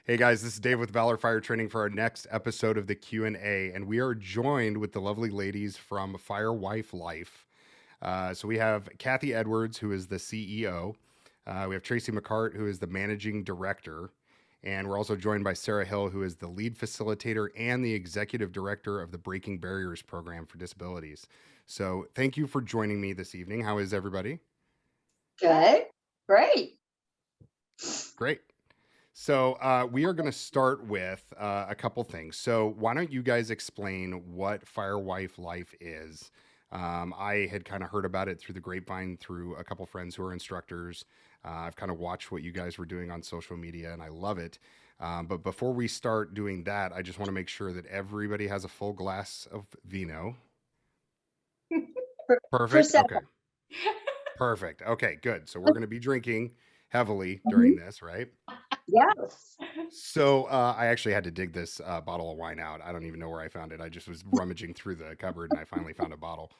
Hey guys, this is Dave with Valor Fire Training for our next episode of the Q&A, and we are joined with the lovely ladies from Firewire Life. So we have Kathy Edwards, who is the CEO. We have Tracy McCart, who is the managing director. And we're also joined by Sarah Hill, who is the lead facilitator and the executive director of the Breaking Barriers program for disabilities. So thank you for joining me this evening. How is everybody? Good. Great. Great. So we are going to start with a couple things. So why don't you guys explain what Firewire Life is? I had kind of heard about it through the grapevine through a couple friends who are instructors. I've kind of watched what you guys were doing on social media, and I love it. But before we start doing that, I just want to make sure that everybody has a full glass of vino. For Perfect. seven. Okay. Perfect. Okay, good. So we're going to be drinking heavily during Mhm. this, right? Yes. So I actually had to dig this bottle of wine out. I don't even know where I found it. I just was rummaging through the cupboard and I finally found a bottle.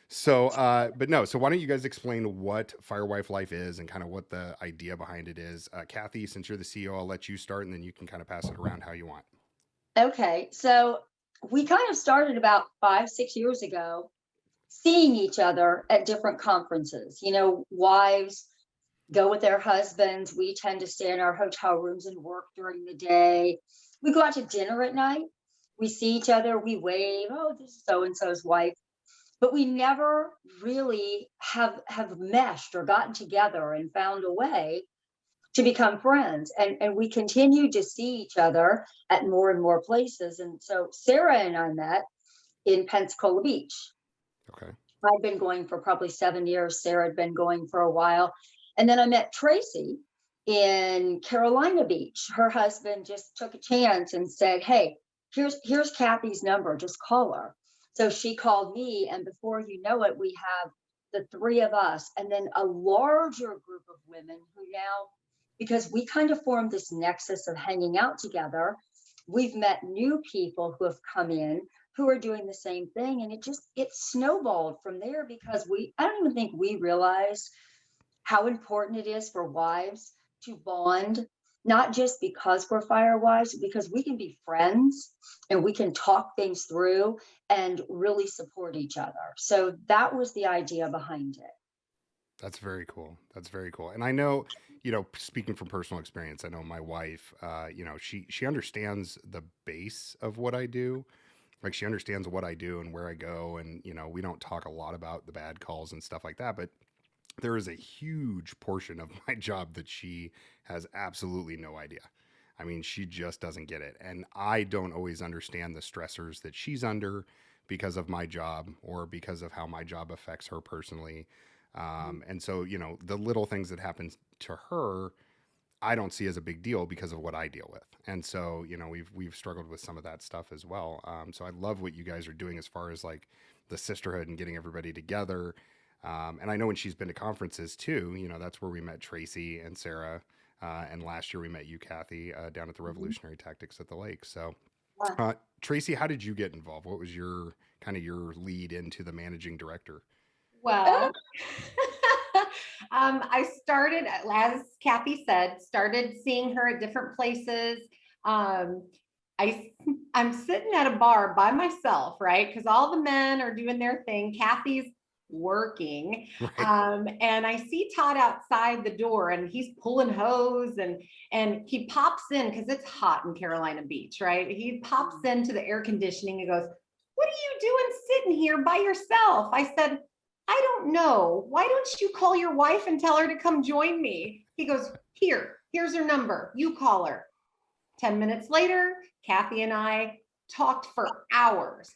So, but no. So why don't you guys explain what Firewire Life is and kind of what the idea behind it is? Kathy, since you're the CEO, I'll let you start and then you can kind of pass it around how you want. Okay. So we kind of started about 5, 6 years ago, seeing each other at different conferences. Wives go with their husbands. We tend to stay in our hotel rooms and work during the day. We go out to dinner at night. We see each other. We wave. Oh, this is so and so's wife. But we never really have meshed or gotten together and found a way to become friends. And we continued to see each other at more and more places. And so Sarah and I met in Pensacola Beach. Okay. I'd been going for probably 7 years. Sarah had been going for a while. And then I met Tracy in Carolina Beach. Her husband just took a chance and said, "Hey, here's Kathy's number. Just call her." So she called me, and before you know it, we have the three of us, and then a larger group of women who now, because we kind of formed this nexus of hanging out together, we've met new people who have come in who are doing the same thing, and it snowballed from there because I don't even think we realized how important it is for wives to bond, not just because we're fire wives, because we can be friends and we can talk things through and really support each other. So that was the idea behind it. That's very cool. That's very cool. And I know, speaking from personal experience, I know my wife, she understands the base of what I do. Like she understands what I do and where I go. And, we don't talk a lot about the bad calls and stuff like that, but there is a huge portion of my job that she has absolutely no idea. I mean, she just doesn't get it. And I don't always understand the stressors that she's under because of my job or because of how my job affects her personally. And so, the little things that happen to her, I don't see as a big deal because of what I deal with. And so, we've struggled with some of that stuff as well. So I love what you guys are doing as far as like the sisterhood and getting everybody together. And I know when she's been to conferences too, that's where we met Tracy and Sarah. And last year we met you, Kathy, down at the Mhm. Revolutionary Tactics at the Lake. So, Yeah. Tracy, how did you get involved? What was your kind of your lead into the managing director? Well, I started, as Kathy said, started seeing her at different places. Um, I, I'm sitting at a bar by myself, right? Because all the men are doing their thing. Kathy's working. Right. And I see Todd outside the door and he's pulling hose and he pops in because it's hot in Carolina Beach, right? He pops into the air conditioning and goes, "What are you doing sitting here by yourself?" I said, "I don't know. Why don't you call your wife and tell her to come join me?" He goes, here's her number. You call her. 10 minutes later, Kathy and I talked for hours.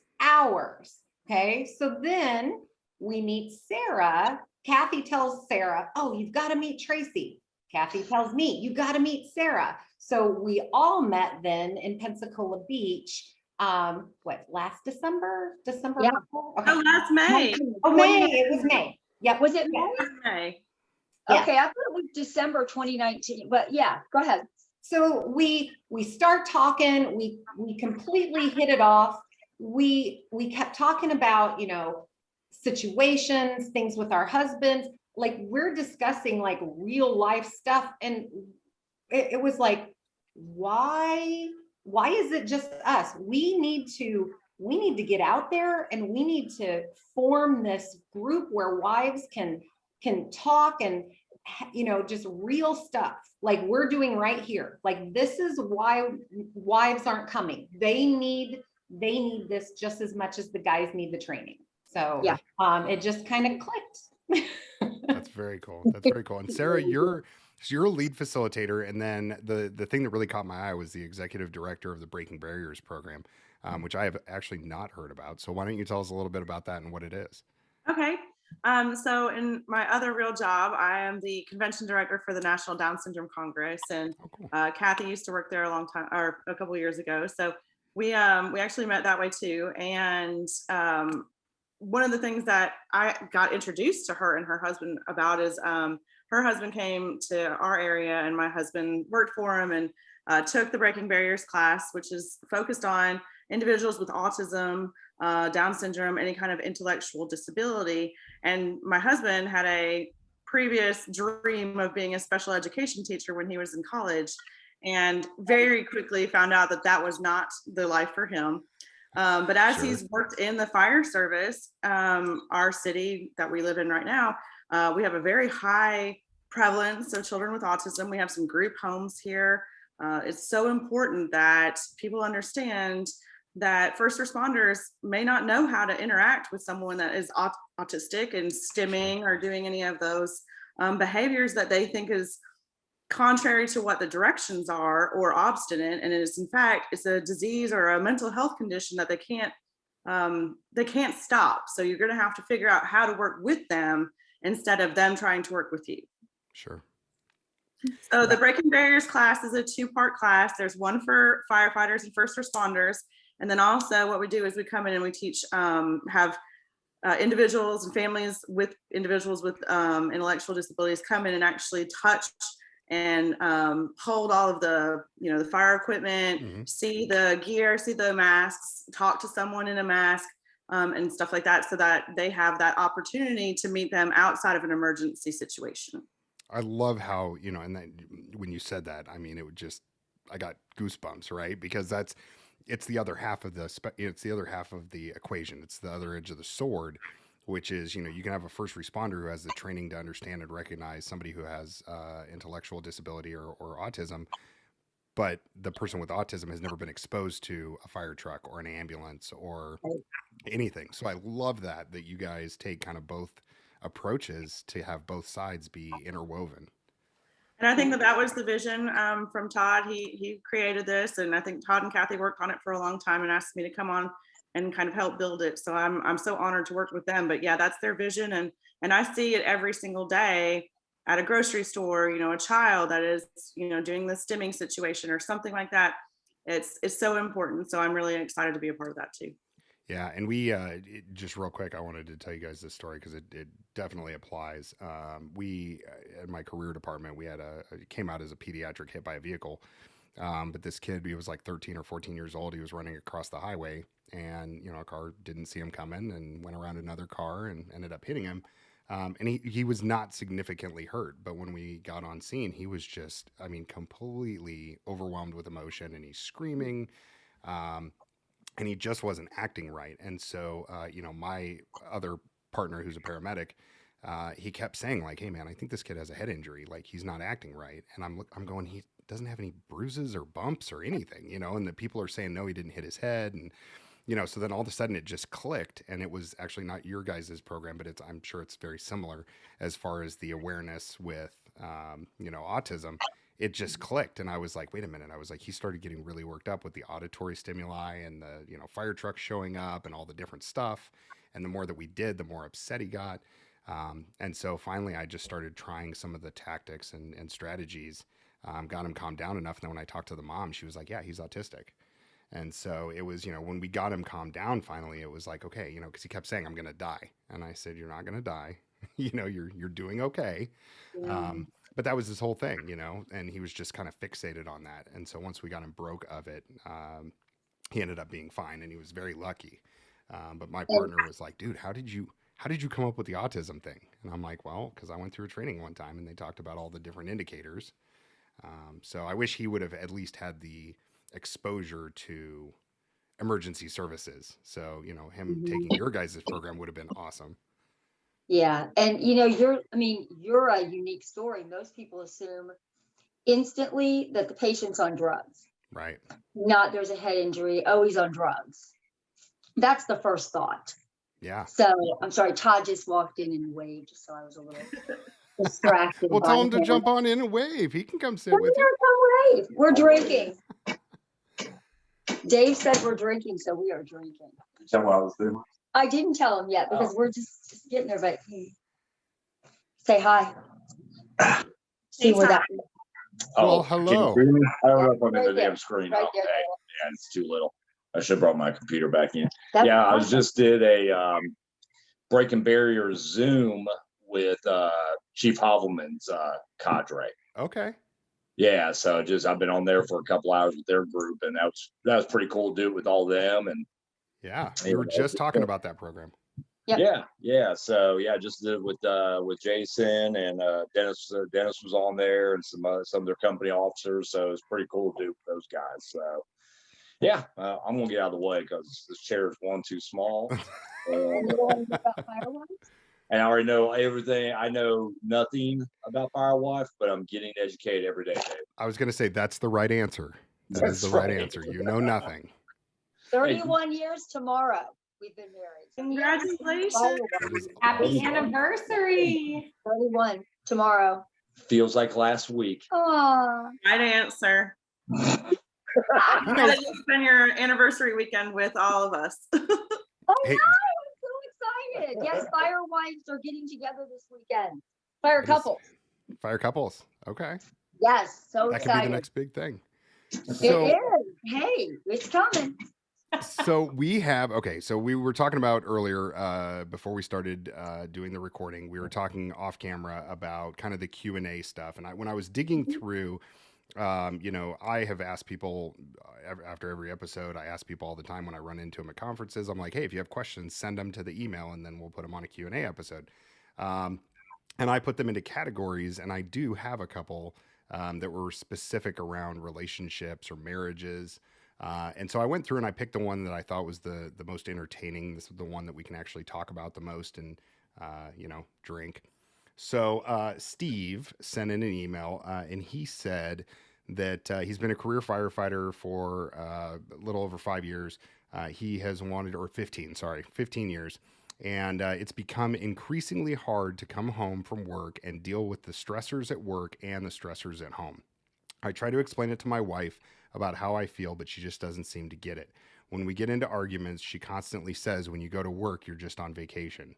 Okay. So then we meet Sarah. Kathy tells Sarah, "Oh, you've got to meet Tracy." Kathy tells me, "You got to meet Sarah." So we all met then in Pensacola Beach. Last December? December Yeah. before? Okay. Oh, last May. Oh, May. It was May. Yep. Was it Yeah. May? Last May. Yeah. Okay, I thought it was December 2019, but yeah, go ahead. So we start talking. We completely hit it off. We kept talking about situations, things with our husbands. Like we're discussing like real life stuff, and it was like why is it just us? We need to get out there, and we need to form this group where wives can talk, and just real stuff like we're doing right here. Like, this is why wives aren't coming. They need this just as much as the guys need the training. So Yeah. it just kind of clicked. That's very cool. That's very cool. And Sarah, you're a lead facilitator, and then the thing that really caught my eye was the executive director of the Breaking Barriers program, which I have actually not heard about. So why don't you tell us a little bit about that and what it is? Okay. So in my other real job, I am the convention director for the National Down Syndrome Congress, and Oh, cool. Kathy used to work there a long time, or a couple of years ago. So we actually met that way too. And one of the things that I got introduced to her and her husband about is her husband came to our area, and my husband worked for him, and took the Breaking Barriers class, which is focused on individuals with autism, Down syndrome, any kind of intellectual disability. And my husband had a previous dream of being a special education teacher when he was in college, and very quickly found out that that was not the life for him. But as Sure. he's worked in the fire service, our city that we live in right now, we have a very high prevalence of children with autism. We have some group homes here. It's so important that people understand that first responders may not know how to interact with someone that is autistic and stimming or doing any of those behaviors that they think is contrary to what the directions are, or obstinate. And it is, in fact, it's a disease or a mental health condition that they can't stop. So you're going to have to figure out how to work with them instead of them trying to work with you. Sure. So the Breaking Barriers class is a 2-part class. There's one for firefighters and first responders. And then also what we do is we come in and we teach, have individuals and families with individuals with intellectual disabilities come in and actually touch and hold all of the fire equipment, Mhm. see the gear, see the masks, talk to someone in a mask, and stuff like that, so that they have that opportunity to meet them outside of an emergency situation. I love how, and that when you said that, I mean, I got goosebumps, right? Because it's the other half of it's the other half of the equation. It's the other edge of the sword, which is, you can have a first responder who has the training to understand and recognize somebody who has intellectual disability or autism, but the person with autism has never been exposed to a fire truck or an ambulance or anything. So I love that you guys take kind of both approaches to have both sides be interwoven. And I think that that was the vision from Todd. He created this, and I think Todd and Kathy worked on it for a long time and asked me to come on and kind of help build it. So I'm so honored to work with them. But yeah, that's their vision, and I see it every single day at a grocery store. A child that is doing the stimming situation or something like that. It's so important. So I'm really excited to be a part of that too. Yeah, and we just real quick, I wanted to tell you guys this story because it definitely applies. We in my career department, we had came out as a pediatric hit by a vehicle, but this kid, he was like 13 or 14 years old. He was running across the highway, and a car didn't see him coming and went around another car and ended up hitting him. And he was not significantly hurt, but when we got on scene, he was just, I mean, completely overwhelmed with emotion, and he's screaming. Um, and he just wasn't acting right. And so, my other partner, who's a paramedic, he kept saying like, "Hey, man, I think this kid has a head injury. Like, he's not acting right." And I'm going, he doesn't have any bruises or bumps or anything, And the people are saying, no, he didn't hit his head, and so then all of a sudden it just clicked, and it was actually not your guys' program, but I'm sure it's very similar as far as the awareness with, autism. It just clicked, and I was like, wait a minute. I was like, he started getting really worked up with the auditory stimuli and the fire trucks showing up and all the different stuff. And the more that we did, the more upset he got. And so finally I just started trying some of the tactics and strategies, got him calmed down enough. And then when I talked to the mom, she was like, yeah, he's autistic. And so it was, when we got him calmed down, finally, it was like, okay, because he kept saying, I'm going to die. And I said, you're not going to die. You're doing okay. But that was his whole thing, and he was just kind of fixated on that. And so once we got him broke of it, he ended up being fine, and he was very lucky. But my partner was like, dude, how did you come up with the autism thing? And I'm like, well, because I went through a training one time, and they talked about all the different indicators. So I wish he would have at least had the exposure to emergency services. So, him taking your guys' program would have been awesome. Yeah. And you're a unique story. Most people assume instantly that the patient's on drugs. Right. Not there's a head injury. Oh, he's on drugs. That's the first thought. Yeah. So I'm sorry, Todd just walked in and waved, so I was a little distracted. Well, tell him to jump on in and wave. He can come sit with you. Wave. We're drinking. Dave said we're drinking, so we are drinking. Tell what I was doing. I didn't tell him yet because we're just getting there, but say hi. See where that. Well, hello. Can you hear me? I don't know if I'm in Right the there. damn screen. Right Oh, there. okay. Yeah, it's too little. I should have brought my computer back in. That's Yeah, I awesome. just did a Breaking Barriers Zoom with Chief Hovelman's cadre. Okay. Yeah, so I've been on there for a couple hours with their group, and that was pretty cool to do it with all them. And Yeah. We were just talking about that program. Yep. yeah. So yeah, just did it with Jason and Dennis. Dennis was on there, and some of their company officers. So it's pretty cool to do with those guys. So yeah, I'm gonna get out of the way because this chair is one too small. And I already know everything. I know nothing about Firewire, but I'm getting educated every day, Dave. I was going to say that's the right answer. That is the right answer. You know nothing. 31 years tomorrow. We've been married. Congratulations. That is Happy awesome. anniversary. 31 tomorrow. Feels like last week. Aww. Right answer. You know, You spend your anniversary weekend with all of us. Oh, Hey. no, I'm so excited. Yes, fire wives are getting together this weekend. Fire It is- couples. Fire couples. Okay. Yes, so That could be excited. the next big thing. It So, is. Hey, it's coming. so we were talking about earlier, before we started doing the recording, we were talking off camera about kind of the Q&A stuff. And when I was digging through, I have asked people after every episode, I ask people all the time when I run into them at conferences, I'm like, hey, if you have questions, send them to the email and then we'll put them on a Q&A episode. And I put them into categories, and I do have a couple that were specific around relationships or marriages. And so I went through and I picked the one that I thought was the most entertaining. This is the one that we can actually talk about the most and, drink. So Steve sent in an email, and he said that he's been a career firefighter for a little over 5 years. He has wanted, or 15 years. And it's become increasingly hard to come home from work and deal with the stressors at work and the stressors at home. I try to explain it to my wife about how I feel, but she just doesn't seem to get it. When we get into arguments, she constantly says, when you go to work, you're just on vacation,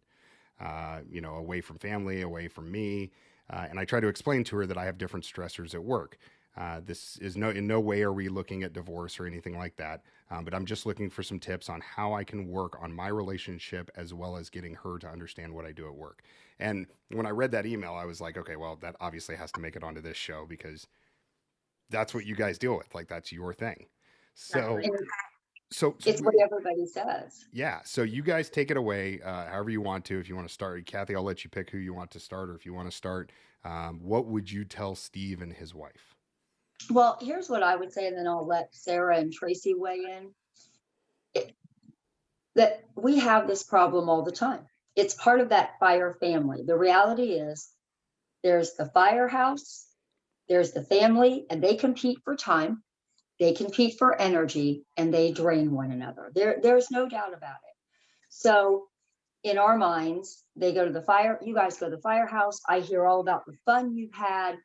away from family, away from me. And I try to explain to her that I have different stressors at work. This is in no way are we looking at divorce or anything like that. But I'm just looking for some tips on how I can work on my relationship as well as getting her to understand what I do at work. And when I read that email, I was like, okay, well, that obviously has to make it onto this show because that's what you guys deal with. Like, that's your thing. So, And so it's what everybody says. yeah. So you guys take it away, however you want to. If you want to start, Kathy, I'll let you pick who you want to start, or if you want to start, what would you tell Steve and his wife? Well, here's what I would say, and then I'll let Sarah and Tracy weigh in. That we have this problem all the time. It's part of that fire family. The reality is there's the firehouse, there's the family, and they compete for time, they compete for energy, and they drain one another. There's no doubt about it. So in our minds, they go to the fire, you guys go to the firehouse. I hear all about the fun you've had.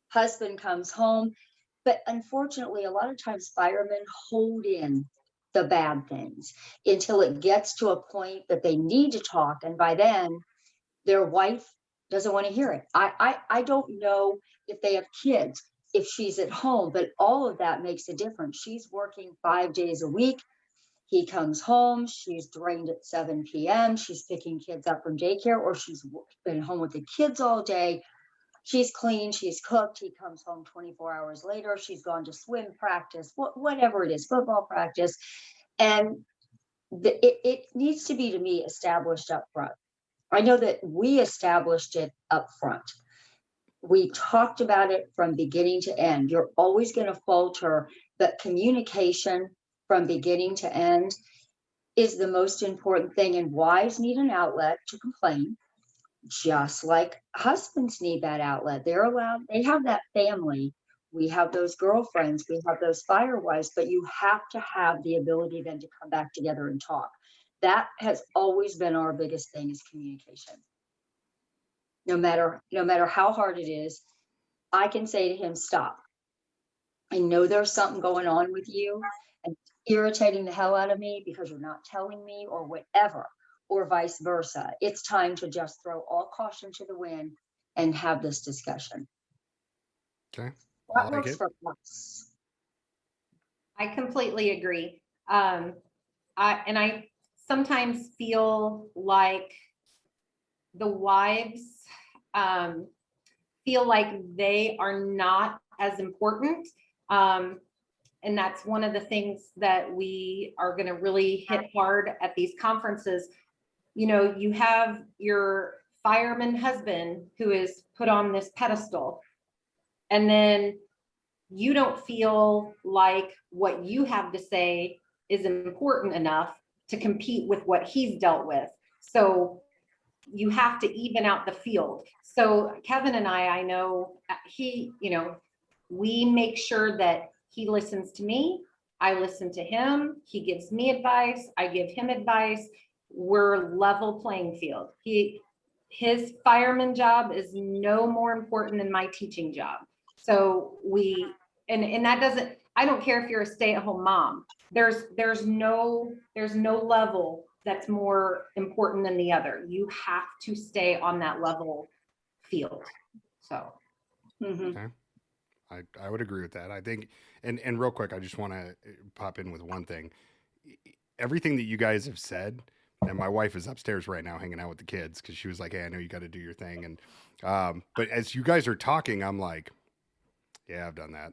Husband comes home. But unfortunately, a lot of times firemen hold in the bad things until it gets to a point that they need to talk. And by then, their wife doesn't want to hear it. I don't know if they have kids, if she's at home, but all of that makes a difference. She's working 5 days a week. He comes home, she's drained at 7 p.m. She's picking kids up from daycare, or she's been home with the kids all day. She's cleaned, she's cooked. He comes home 24 hours later. She's gone to swim practice, whatever it is, football practice. And it needs to be, to me, established up front. I know that we established it up front. We talked about it from beginning to end. You're always going to falter, but communication from beginning to end is the most important thing. And wives need an outlet to complain, just like husbands need that outlet. They're allowed, they have that family. We have those girlfriends, we have those fire wives, but you have to have the ability then to come back together and talk. That has always been our biggest thing, is communication. No matter how hard it is, I can say to him, stop. I know there's something going on with you and it's irritating the hell out of me because you're not telling me, or whatever, or vice versa. It's time to just throw all caution to the wind and have this discussion. Okay. I That like works it. for us. I completely agree. I sometimes feel like the wives feel like they are not as important. And that's one of the things that we are going to really hit hard at these conferences. You know, you have your fireman husband who is put on this pedestal, and then you don't feel like what you have to say is important enough to compete with what he's dealt with. So you have to even out the field. So Kevin and I know he, you know, we make sure that he listens to me, I listen to him, he gives me advice, I give him advice. We're level playing field. His fireman job is no more important than my teaching job. So and that doesn't, I don't care if you're a stay-at-home mom. There's no level that's more important than the other. You have to stay on that level field. So. Mhm. Okay. I would agree with that. I think, and real quick, I just want to pop in with one thing. Everything that you guys have said, and my wife is upstairs right now hanging out with the kids because she was like, "Hey, I know you got to do your thing." And but as you guys are talking, I'm like, "Yeah, I've done that."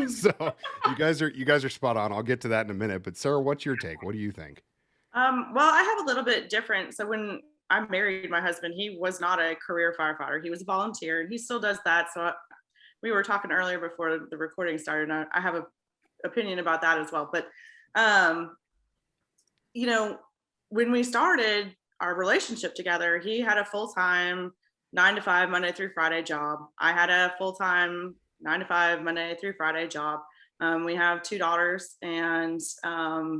So you guys are spot on. I'll get to that in a minute. But Sarah, what's your take? What do you think? Well, I have a little bit different. So when I married my husband, he was not a career firefighter. He was a volunteer, and he still does that. So we were talking earlier before the recording started, and I have an opinion about that as well. But, you know, when we started our relationship together, he had a full-time 9 to 5 Monday through Friday job. I had a full-time 9 to 5 Monday through Friday job. We have 2 daughters, and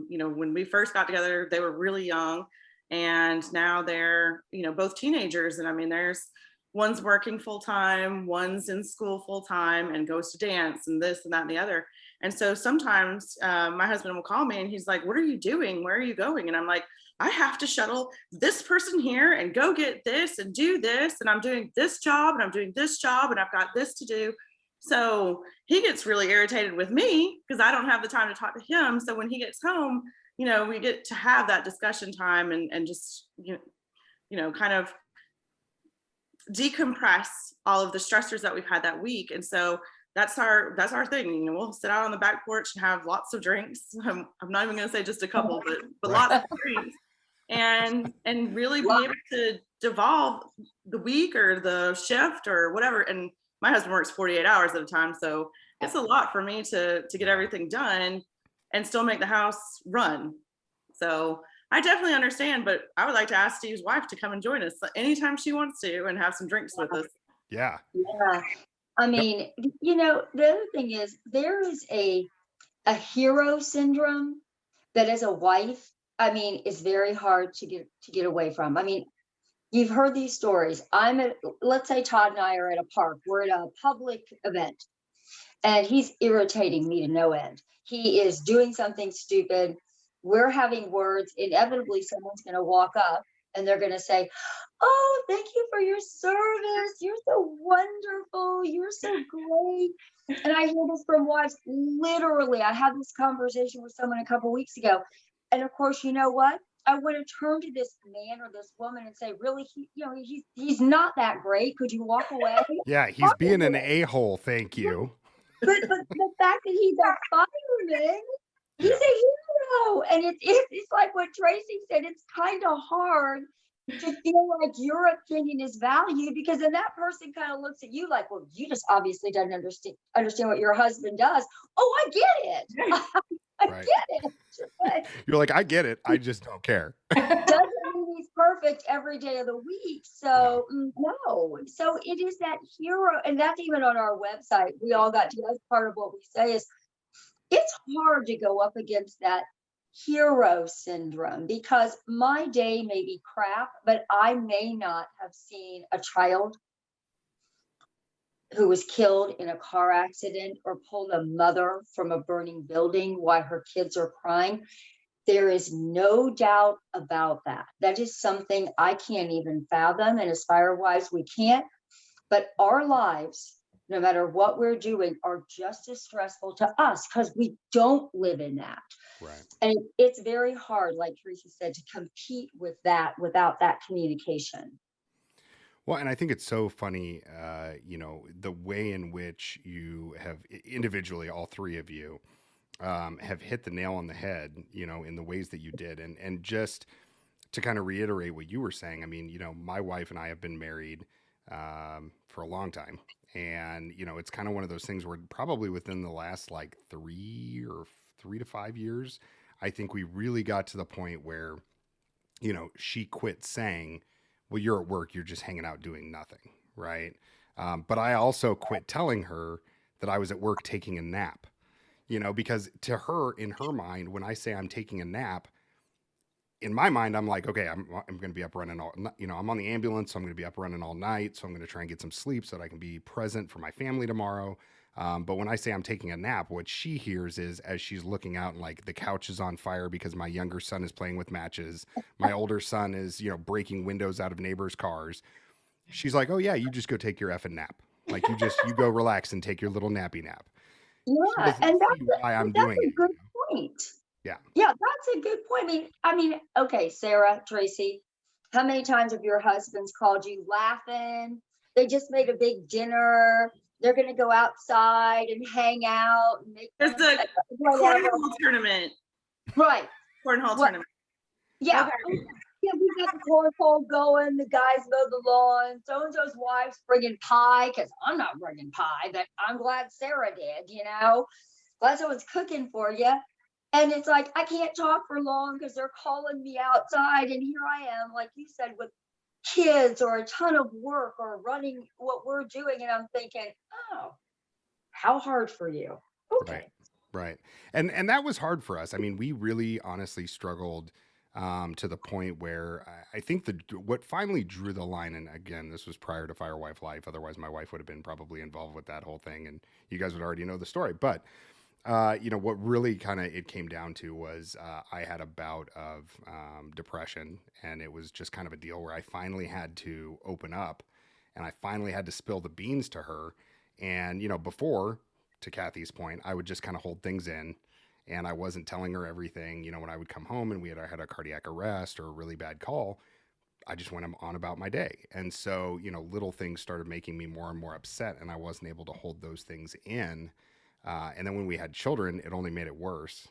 you know, when we first got together, they were really young, and now they're, you know, both teenagers. And I mean, there's one's working full time, one's in school full time, and goes to dance and this and that and the other. And so sometimes my husband will call me and he's like, "What are you doing? Where are you going?" And I'm like, "I have to shuttle this person here and go get this and do this, and I'm doing this job and I'm doing this job and I've got this to do." So he gets really irritated with me because I don't have the time to talk to him. So when he gets home, you know, we get to have that discussion time and just, you know, kind of decompress all of the stressors that we've had that week. And so that's our thing. You know, we'll sit out on the back porch and have lots of drinks. I'm not even going to say just a couple, but Right. lots of drinks, and really be able to devolve the week or the shift or whatever. And my husband works 48 hours at a time, so it's a lot for me to get everything done and still make the house run. So I definitely understand, but I would like to ask Steve's wife to come and join us anytime she wants to and have some drinks with us. Yeah. Yeah. I mean, you know, the other thing is there is a hero syndrome that as a wife, I mean, is very hard to get away from. I mean, you've heard these stories. Let's say Todd and I are at a park, we're at a public event, and he's irritating me to no end. He is doing something stupid. We're having words. Inevitably, someone's going to walk up and they're going to say, "Oh, thank you for your service. You're so wonderful. You're so great." And I hear this from wives. Literally, I had this conversation with someone a couple weeks ago. And of course, you know what? I would have turned to this man or this woman and say, "Really, he's not that great. Could you walk away?" Yeah, he's being an a-hole, thank you. But the fact that he's a fireman, he's Yeah. a hero. And it's like what Tracy said, it's kind of hard to feel like your opinion is valued, because then that person kind of looks at you like, well, you just obviously doesn't understand what your husband does. Oh, I get it. I Right. get it. But You're like, I get it. I just don't care. doesn't mean he's perfect every day of the week. So no. So it is that hero, and that's even on our website. We all got to, that's part of what we say is it's hard to go up against that hero syndrome, because my day may be crap, but I may not have seen a child who was killed in a car accident or pulled a mother from a burning building while her kids are crying. There is no doubt about that. That is something I can't even fathom. And as Firewise, we can't. But our lives, no matter what we're doing, are just as stressful to us because we don't live in that. Right. And it's very hard, like Teresa said, to compete with that without that communication. Well, and I think it's so funny, the way in which you have individually, all three of you, have hit the nail on the head, in the ways that you did. And just to kind of reiterate what you were saying, I mean, my wife and I have been married for a long time. And, it's kind of one of those things where probably within the last like 3 to 5 years, I think we really got to the point where, she quit saying, well, you're at work, you're just hanging out doing nothing. Right. But I also quit telling her that I was at work taking a nap, because to her, in her mind, when I say I'm taking a nap, in my mind, I'm like, okay, I'm going to be up running I'm on the ambulance, so I'm going to be up running all night. So I'm going to try and get some sleep so that I can be present for my family tomorrow. But when I say I'm taking a nap, what she hears is, as she's looking out and like the couch is on fire because my younger son is playing with matches, my older son is, breaking windows out of neighbors' cars. She's like, oh yeah, you just go take your effing nap. Like you go relax and take your little nappy nap. She Yeah, doesn't and see why I'm that's doing a it. good point. Yeah. Yeah, that's a good point. I mean, okay, Sarah, Tracy, how many times have your husbands called you laughing? They just made a big dinner. They're going to go outside and hang out and make There's a whatever. cornhole tournament. Right. Cornhole What- tournament. Yeah. Okay. Yeah, we got the cornhole going. The guys mow the lawn. So-and-so's wife's bringing pie, because I'm not bringing pie, but I'm glad Sarah did, Glad someone's cooking for you. And it's like, I can't talk for long because they're calling me outside. And here I am, like you said, with kids or a ton of work or running what we're doing. And I'm thinking, oh, how hard for you? Okay. Right. And that was hard for us. I mean, we really honestly struggled to the point where I think what finally drew the line, and again, this was prior to Firewife Life. Otherwise, my wife would have been probably involved with that whole thing, and you guys would already know the story. But what really kind of it came down to was I had a bout of depression, and it was just kind of a deal where I finally had to open up, and I finally had to spill the beans to her. And before, to Kathy's point, I would just kind of hold things in, and I wasn't telling her everything. When I would come home and I had a cardiac arrest or a really bad call, I just went on about my day. And so, little things started making me more and more upset, and I wasn't able to hold those things in. And then when we had children, it only made it worse,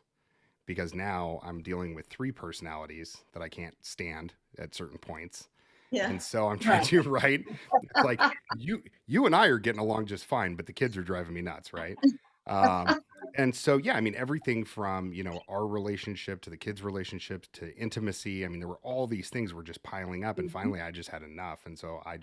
because now I'm dealing with 3 personalities that I can't stand at certain points. Yeah. And so I'm trying to, right? It's like you and I are getting along just fine, but the kids are driving me nuts, right? And so, yeah, I mean, everything from, our relationship to the kids' relationships to intimacy. I mean, there were all these things were just piling up, and finally I just had enough. And so I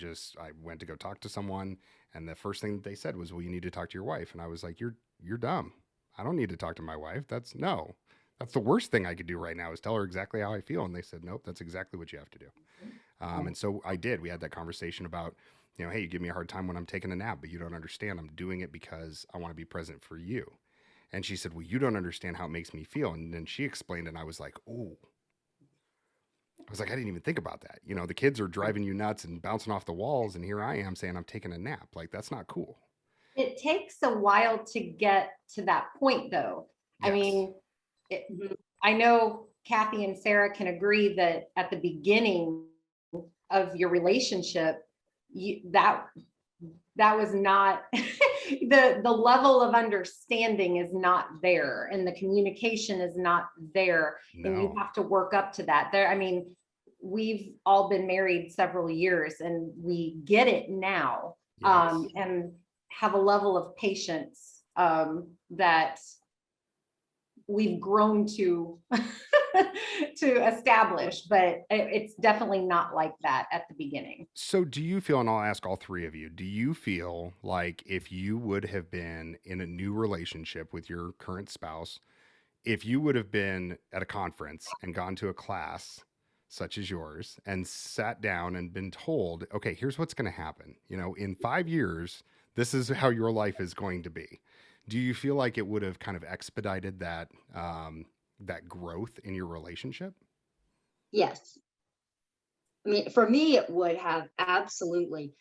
went to go talk to someone, and the first thing that they said was, well, you need to talk to your wife. And I was like, you're dumb. I don't need to talk to my wife. That's the worst thing I could do right now is tell her exactly how I feel. And they said, nope, that's exactly what you have to do. And so I did. We had that conversation about, hey, you give me a hard time when I'm taking a nap, but you don't understand. I'm doing it because I want to be present for you. And she said, well, you don't understand how it makes me feel. And then she explained, and I was like, oh. I was like, I didn't even think about that. The kids are driving you nuts and bouncing off the walls, and here I am saying I'm taking a nap. Like, that's not cool. It takes a while to get to that point, though. Yes. I mean, I know Kathy and Sarah can agree that at the beginning of your relationship, that was not the level of understanding is not there, and the communication is not there, and you have to work up to that. I mean, we've all been married several years and we get it now, Yes. and have a level of patience that we've grown to to establish, but it's definitely not like that at the beginning. So do you feel, and I'll ask all three of you, do you feel like if you would have been in a new relationship with your current spouse, if you would have been at a conference and gone to a class such as yours and sat down and been told, okay, here's what's going to happen, in 5 years, this is how your life is going to be. Do you feel like it would have kind of expedited that growth in your relationship? Yes. I mean, for me, it would have absolutely.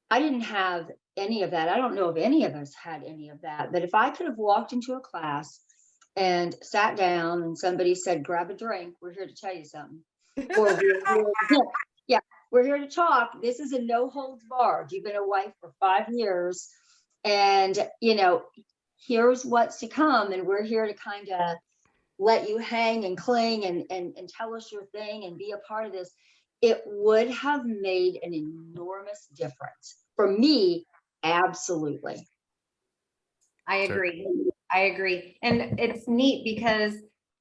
I didn't have any of that. I don't know if any of us had any of that. But if I could have walked into a class and sat down and somebody said, grab a drink, we're here to tell you something. Or yeah, we're here to talk. This is a no holds barred. You've been a wife for 5 years. And, here's what's to come. And we're here to kind of let you hang and cling and tell us your thing and be a part of this. It would have made an enormous difference for me. Absolutely. I agree. I agree. And it's neat because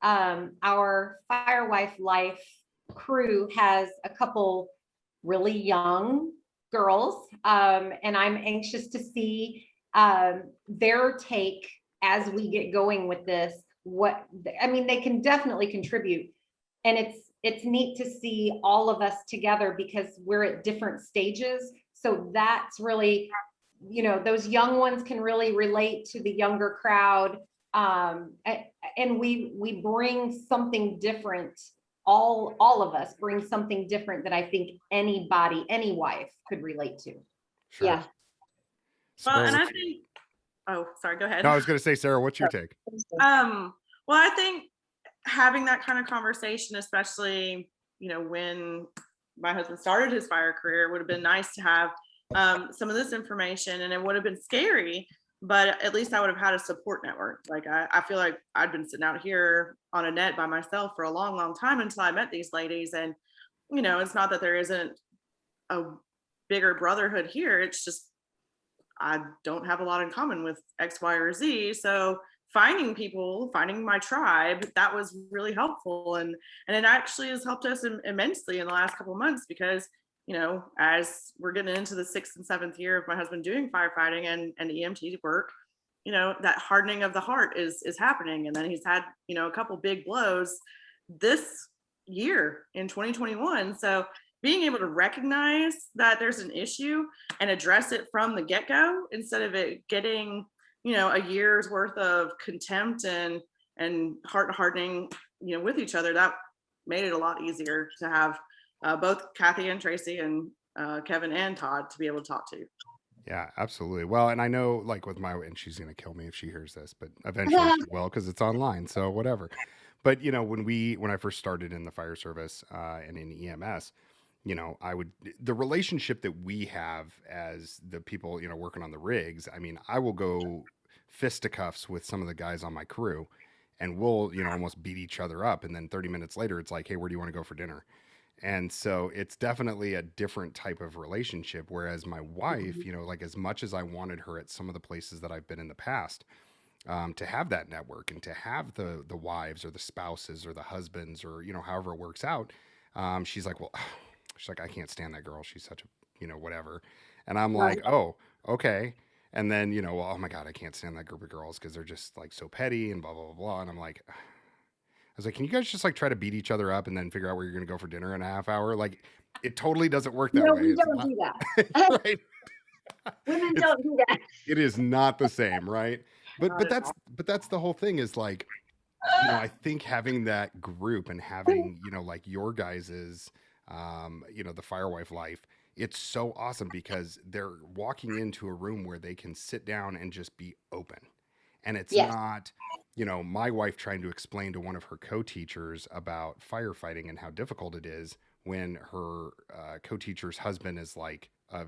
our Firewife Life crew has a couple really young girls, and I'm anxious to see their take as we get going with this. They can definitely contribute, and it's neat to see all of us together because we're at different stages. So that's really, those young ones can really relate to the younger crowd. And we bring something different. All of us bring something different that I think any wife could relate to. Sure. Yeah. Well, Sarah, and I what's- think, oh, sorry, go ahead. no, I was going to say, Sarah, what's your take? Well, I think having that kind of conversation, especially, when my husband started his fire career, would have been nice to have some of this information, and it would have been scary, but at least I would have had a support network. Like I feel like I'd been sitting out here on a net by myself for a long, long time until I met these ladies. And, it's not that there isn't a bigger brotherhood here. It's just, I don't have a lot in common with X, Y, or Z. So finding my tribe, that was really helpful. And it actually has helped us immensely in the last couple of months because, as we're getting into the 6th and 7th year of my husband doing firefighting and EMT work, that hardening of the heart is happening. And then he's had, a couple big blows this year in 2021. So being able to recognize that there's an issue and address it from the get-go instead of it getting, a year's worth of contempt and heart hardening, with each other, that made it a lot easier to have both Kathy and Tracy and Kevin and Todd to be able to talk to. Yeah, absolutely. Well, and I know like with and she's going to kill me if she hears this, but eventually she will because it's online. So whatever. But, when I first started in the fire service and in EMS, the relationship that we have as the people, working on the rigs, I mean, I will go fisticuffs with some of the guys on my crew and we'll, almost beat each other up. And then 30 minutes later, it's like, hey, where do you want to go for dinner? And so it's definitely a different type of relationship. Whereas my wife, like as much as I wanted her at some of the places that I've been in the past, to have that network and to have the wives or the spouses or the husbands or, however it works out, she's like, well, she's like, I can't stand that girl. She's such a, whatever. And I'm like, oh, okay. And then, well, oh my God, I can't stand that group of girls because they're just like so petty and blah, blah, blah, blah. And I'm like, I was like, can you guys just like try to beat each other up and then figure out where you're going to go for dinner in a half hour? Like it totally doesn't work that No, way. we It's don't not, do that. right? Women don't do that. It is not the same, right? Not But at that's the whole thing is like, I think having that group and having, like your guys's, the Firewife Life, it's so awesome because they're walking into a room where they can sit down and just be open. And it's Yes. not, my wife trying to explain to one of her co-teachers about firefighting and how difficult it is when her co-teacher's husband is like a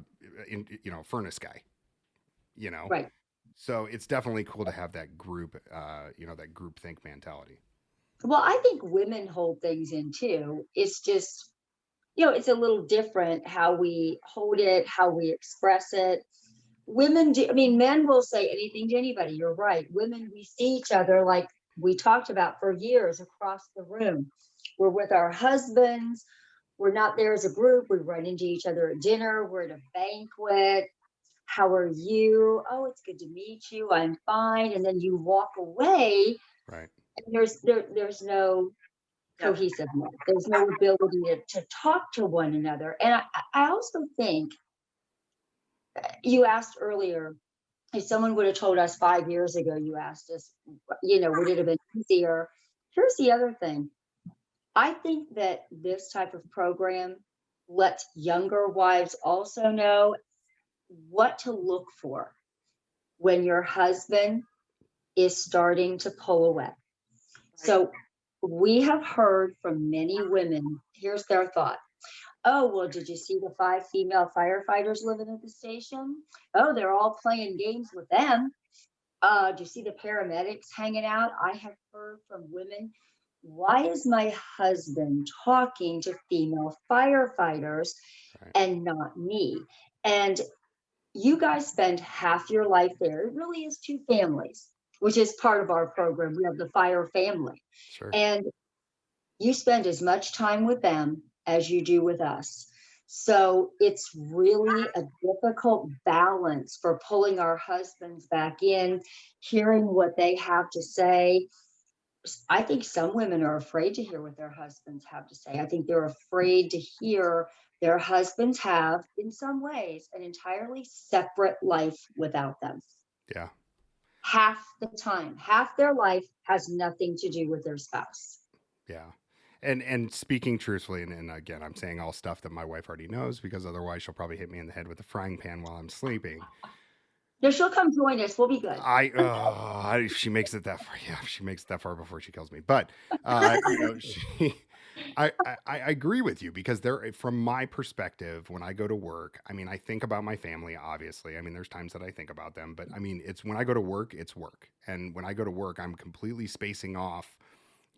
furnace guy, Right. So it's definitely cool to have that group, that group think mentality. Well, I think women hold things in too. It's just it's a little different how we hold it, how we express it. Women do, I mean, men will say anything to anybody. You're right. Women, we see each other like we talked about for years across the room. We're with our husbands. We're not there as a group. We run into each other at dinner. We're at a banquet. How are you? Oh, it's good to meet you. I'm fine. And then you walk away, Right. and there's no cohesiveness. There's no ability to talk to one another. And I also think you asked earlier, if someone would have told us 5 years ago, you asked us, would it have been easier? Here's the other thing. I think that this type of program lets younger wives also know what to look for when your husband is starting to pull away. So we have heard from many women, here's their thought. Oh, well, did you see the 5 female firefighters living at the station? Oh, they're all playing games with them. Do you see the paramedics hanging out? I have heard from women, why is my husband talking to female firefighters and not me? And you guys spend half your life there. It really is 2 families, which is part of our program. We have the fire family. Sure. And you spend as much time with them as you do with us. So it's really a difficult balance for pulling our husbands back in, hearing what they have to say. I think some women are afraid to hear what their husbands have to say. I think they're afraid to hear their husbands have, in some ways, an entirely separate life without them. Yeah. Half the time, half their life has nothing to do with their spouse. Yeah. And speaking truthfully, and again, I'm saying all stuff that my wife already knows, because otherwise she'll probably hit me in the head with a frying pan while I'm sleeping. No, she'll come join us. We'll be good. She makes it that far. Yeah, she makes it that far before she kills me. But I agree with you, because from my perspective, when I go to work, I mean, I think about my family, obviously. I mean, there's times that I think about them, but I mean, it's when I go to work, it's work. And when I go to work, I'm completely spacing off,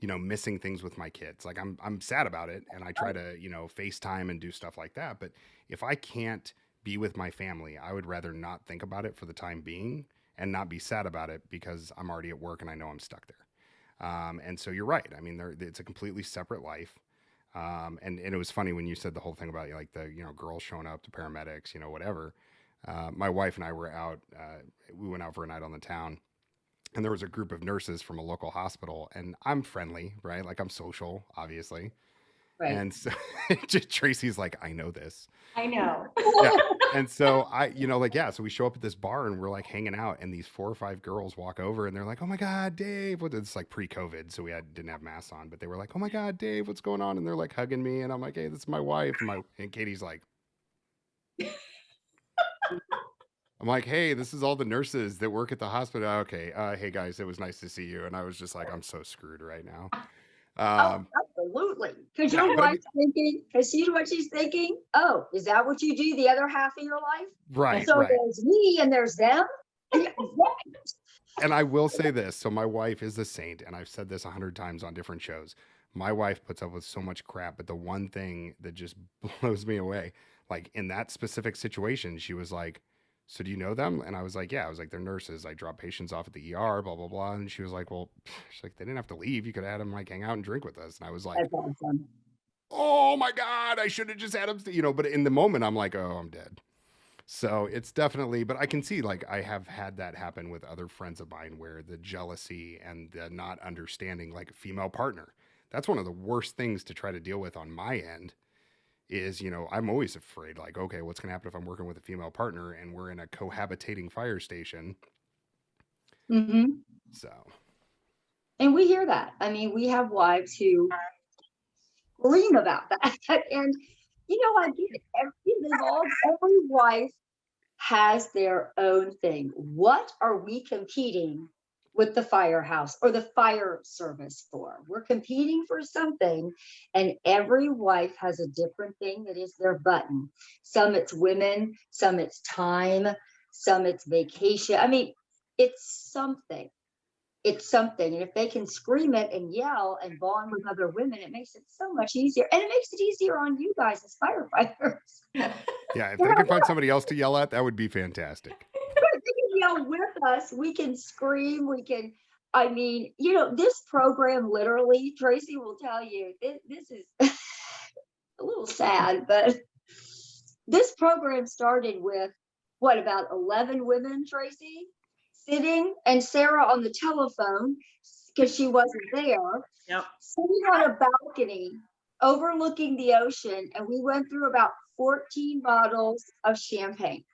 missing things with my kids. Like I'm sad about it, and I try to, FaceTime and do stuff like that. But if I can't be with my family, I would rather not think about it for the time being and not be sad about it, because I'm already at work and I know I'm stuck there. And so you're right. I mean, it's a completely separate life. And it was funny when you said the whole thing about like the, girls showing up, to paramedics, whatever. My wife and I were out, we went out for a night on the town, and there was a group of nurses from a local hospital, and I'm friendly, right? Like I'm social, obviously. Right. And so Tracy's like, I know this. I know. Yeah. And so so we show up at this bar and we're like hanging out, and these 4 or 5 girls walk over and they're like, oh my God, Dave. It's like pre-COVID, so we didn't have masks on, but they were like, oh my God, Dave, what's going on? And they're like hugging me, and I'm like, hey, this is my wife. And Katie's like, I'm like, hey, this is all the nurses that work at the hospital. Okay. Hey guys, it was nice to see you. And I was just like, I'm so screwed right now. Absolutely. Because your wife's thinking, because see what she's thinking? Oh, is that what you do the other half of your life? Right. So there's me and there's them. And I will say this. So my wife is a saint, and I've said this 100 times on different shows. My wife puts up with so much crap, but the one thing that just blows me away, like in that specific situation, she was like, so do you know them? And I was like, yeah. I was like, they're nurses. I drop patients off at the ER, blah, blah, blah. And she was like, well, she's like, they didn't have to leave. You could have had them like hang out and drink with us. And I was like, That's awesome. Oh my God, I should have just had them, but in the moment I'm like, oh, I'm dead. So it's definitely, but I can see, like, I have had that happen with other friends of mine, where the jealousy and the not understanding, like a female partner, that's one of the worst things to try to deal with on my end. Is, I'm always afraid, like, okay, what's going to happen if I'm working with a female partner and we're in a cohabitating fire station? Mm-hmm. So. And we hear that. I mean, we have wives who scream about that. And, I get it. Every wife has their own thing. What are we competing with the firehouse or the fire service for? We're competing for something, and every wife has a different thing that is their button. Some it's women, some it's time, some it's vacation. I mean, it's something. it's something. And if they can scream it and yell and bond with other women, it makes it so much easier. And it makes it easier on you guys as firefighters. Yeah, if they can find somebody else to yell at, that would be fantastic. They can yell with us. We can scream. We can, I mean, you know, this program literally, Tracy will tell you, this is a little sad, but this program started with what, about 11 women, Tracy, sitting, and Sarah on the telephone because she wasn't there, Yep. sitting on a balcony overlooking the ocean. And we went through about 14 bottles of champagne.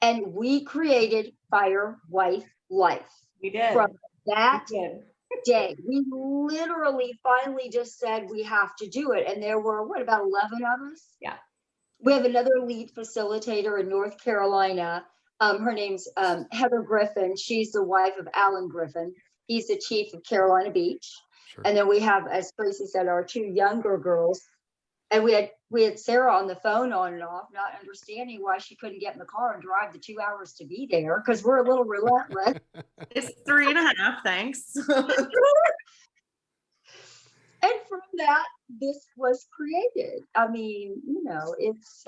And we created Fire Wife Life. We did. From that We did. day, we literally finally just said we have to do it. And there were, what, about 11 of us? Yeah. We have another lead facilitator in North Carolina. Her name's Heather Griffin. She's the wife of Alan Griffin. He's the chief of Carolina Beach. Sure. And then we have, as Tracy said, our two younger girls. And we had Sarah on the phone on and off, not understanding why she couldn't get in the car and drive the 2 hours to be there, because we're a little relentless. It's 3.5, thanks. And from that, this was created. I mean, you know, it's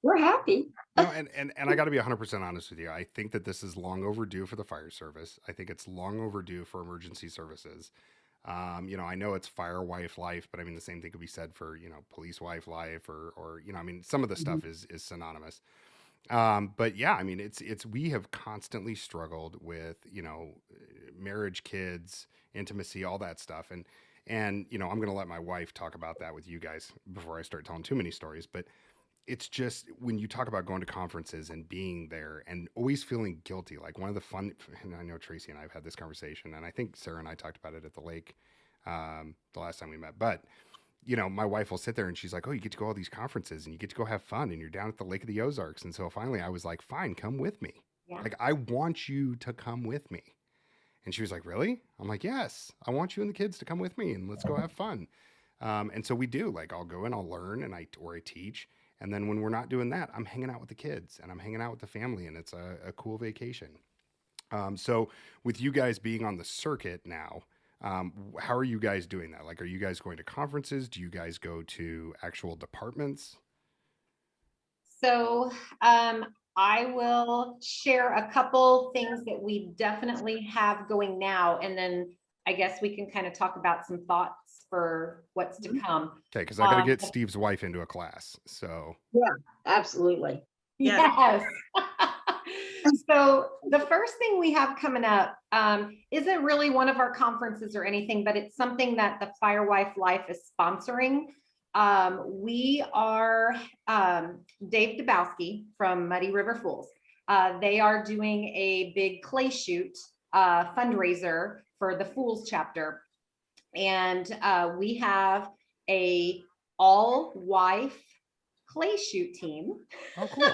we're happy. No, and I got to be 100% honest with you. I think that this is long overdue for the fire service. I think it's long overdue for emergency services. You know, I know it's Fire Wife Life, but I mean, the same thing could be said for, you know, Police Wife Life or, you know, I mean, some of the stuff is synonymous. But yeah, I mean, we have constantly struggled with, you know, marriage, kids, intimacy, all that stuff. And, you know, I'm going to let my wife talk about that with you guys before I start telling too many stories, but it's just when you talk about going to conferences and being there and always feeling guilty, like one of the fun, and I know Tracy and I have had this conversation, and I think Sarah and I talked about it at the lake the last time we met, but you know, my wife will sit there and she's like, oh, you get to go to all these conferences and you get to go have fun and you're down at the Lake of the Ozarks. And so finally I was like, fine, come with me. Yeah. Like, I want you to come with me. And she was like, really? I'm like, yes, I want you and the kids to come with me and let's go have fun. And so we do, like, I'll go and I'll learn and I teach. And then when we're not doing that, I'm hanging out with the kids and I'm hanging out with the family and it's a cool vacation. So with you guys being on the circuit now, how are you guys doing that? Like, are you guys going to conferences? Do you guys go to actual departments? So I will share a couple things that we definitely have going now, and then I guess we can kind of talk about some thoughts for what's to come. Okay, because I got to get Steve's wife into a class. So yeah, absolutely. Yes. So the first thing we have coming up isn't really one of our conferences or anything, but it's something that the Firewife Life is sponsoring. We are Dave Dabowski from Muddy River Fools. They are doing a big clay shoot fundraiser for the Fools chapter. And we have a all-wife clay shoot team. Oh, cool.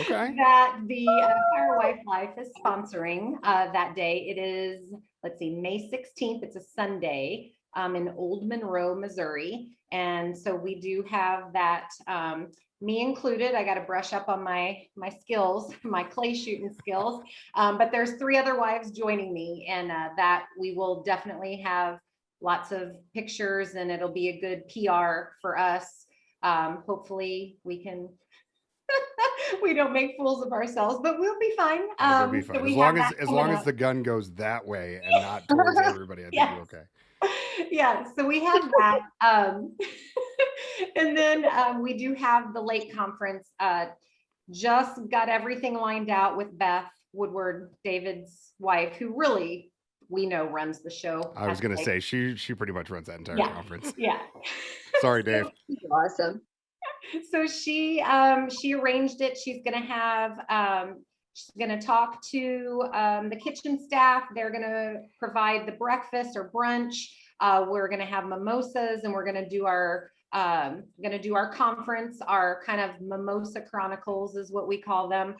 Okay. That the Firewife Life is sponsoring that day. It is, let's see, May 16th. It's a Sunday in Old Monroe, Missouri. And so we do have that, me included. I got to brush up on my skills, my clay shooting skills. But there's 3 other wives joining me, and that we will definitely have lots of pictures, and it'll be a good PR for us. Hopefully we can, we don't make fools of ourselves, but we'll be fine. It'll be fine. So as long as the gun goes that way and not towards everybody, I think Yes. we're okay. Yeah, so we have that. And then we do have the lake conference. Just got everything lined out with Beth Woodward, David's wife, who really, we know, runs the show. I was going to say, she pretty much runs that entire Yeah. conference. Yeah. Sorry, Dave. Awesome. So she arranged it. She's gonna talk to the kitchen staff. They're gonna provide the breakfast or brunch. We're gonna have mimosas, and we're gonna do our conference, our kind of mimosa chronicles is what we call them.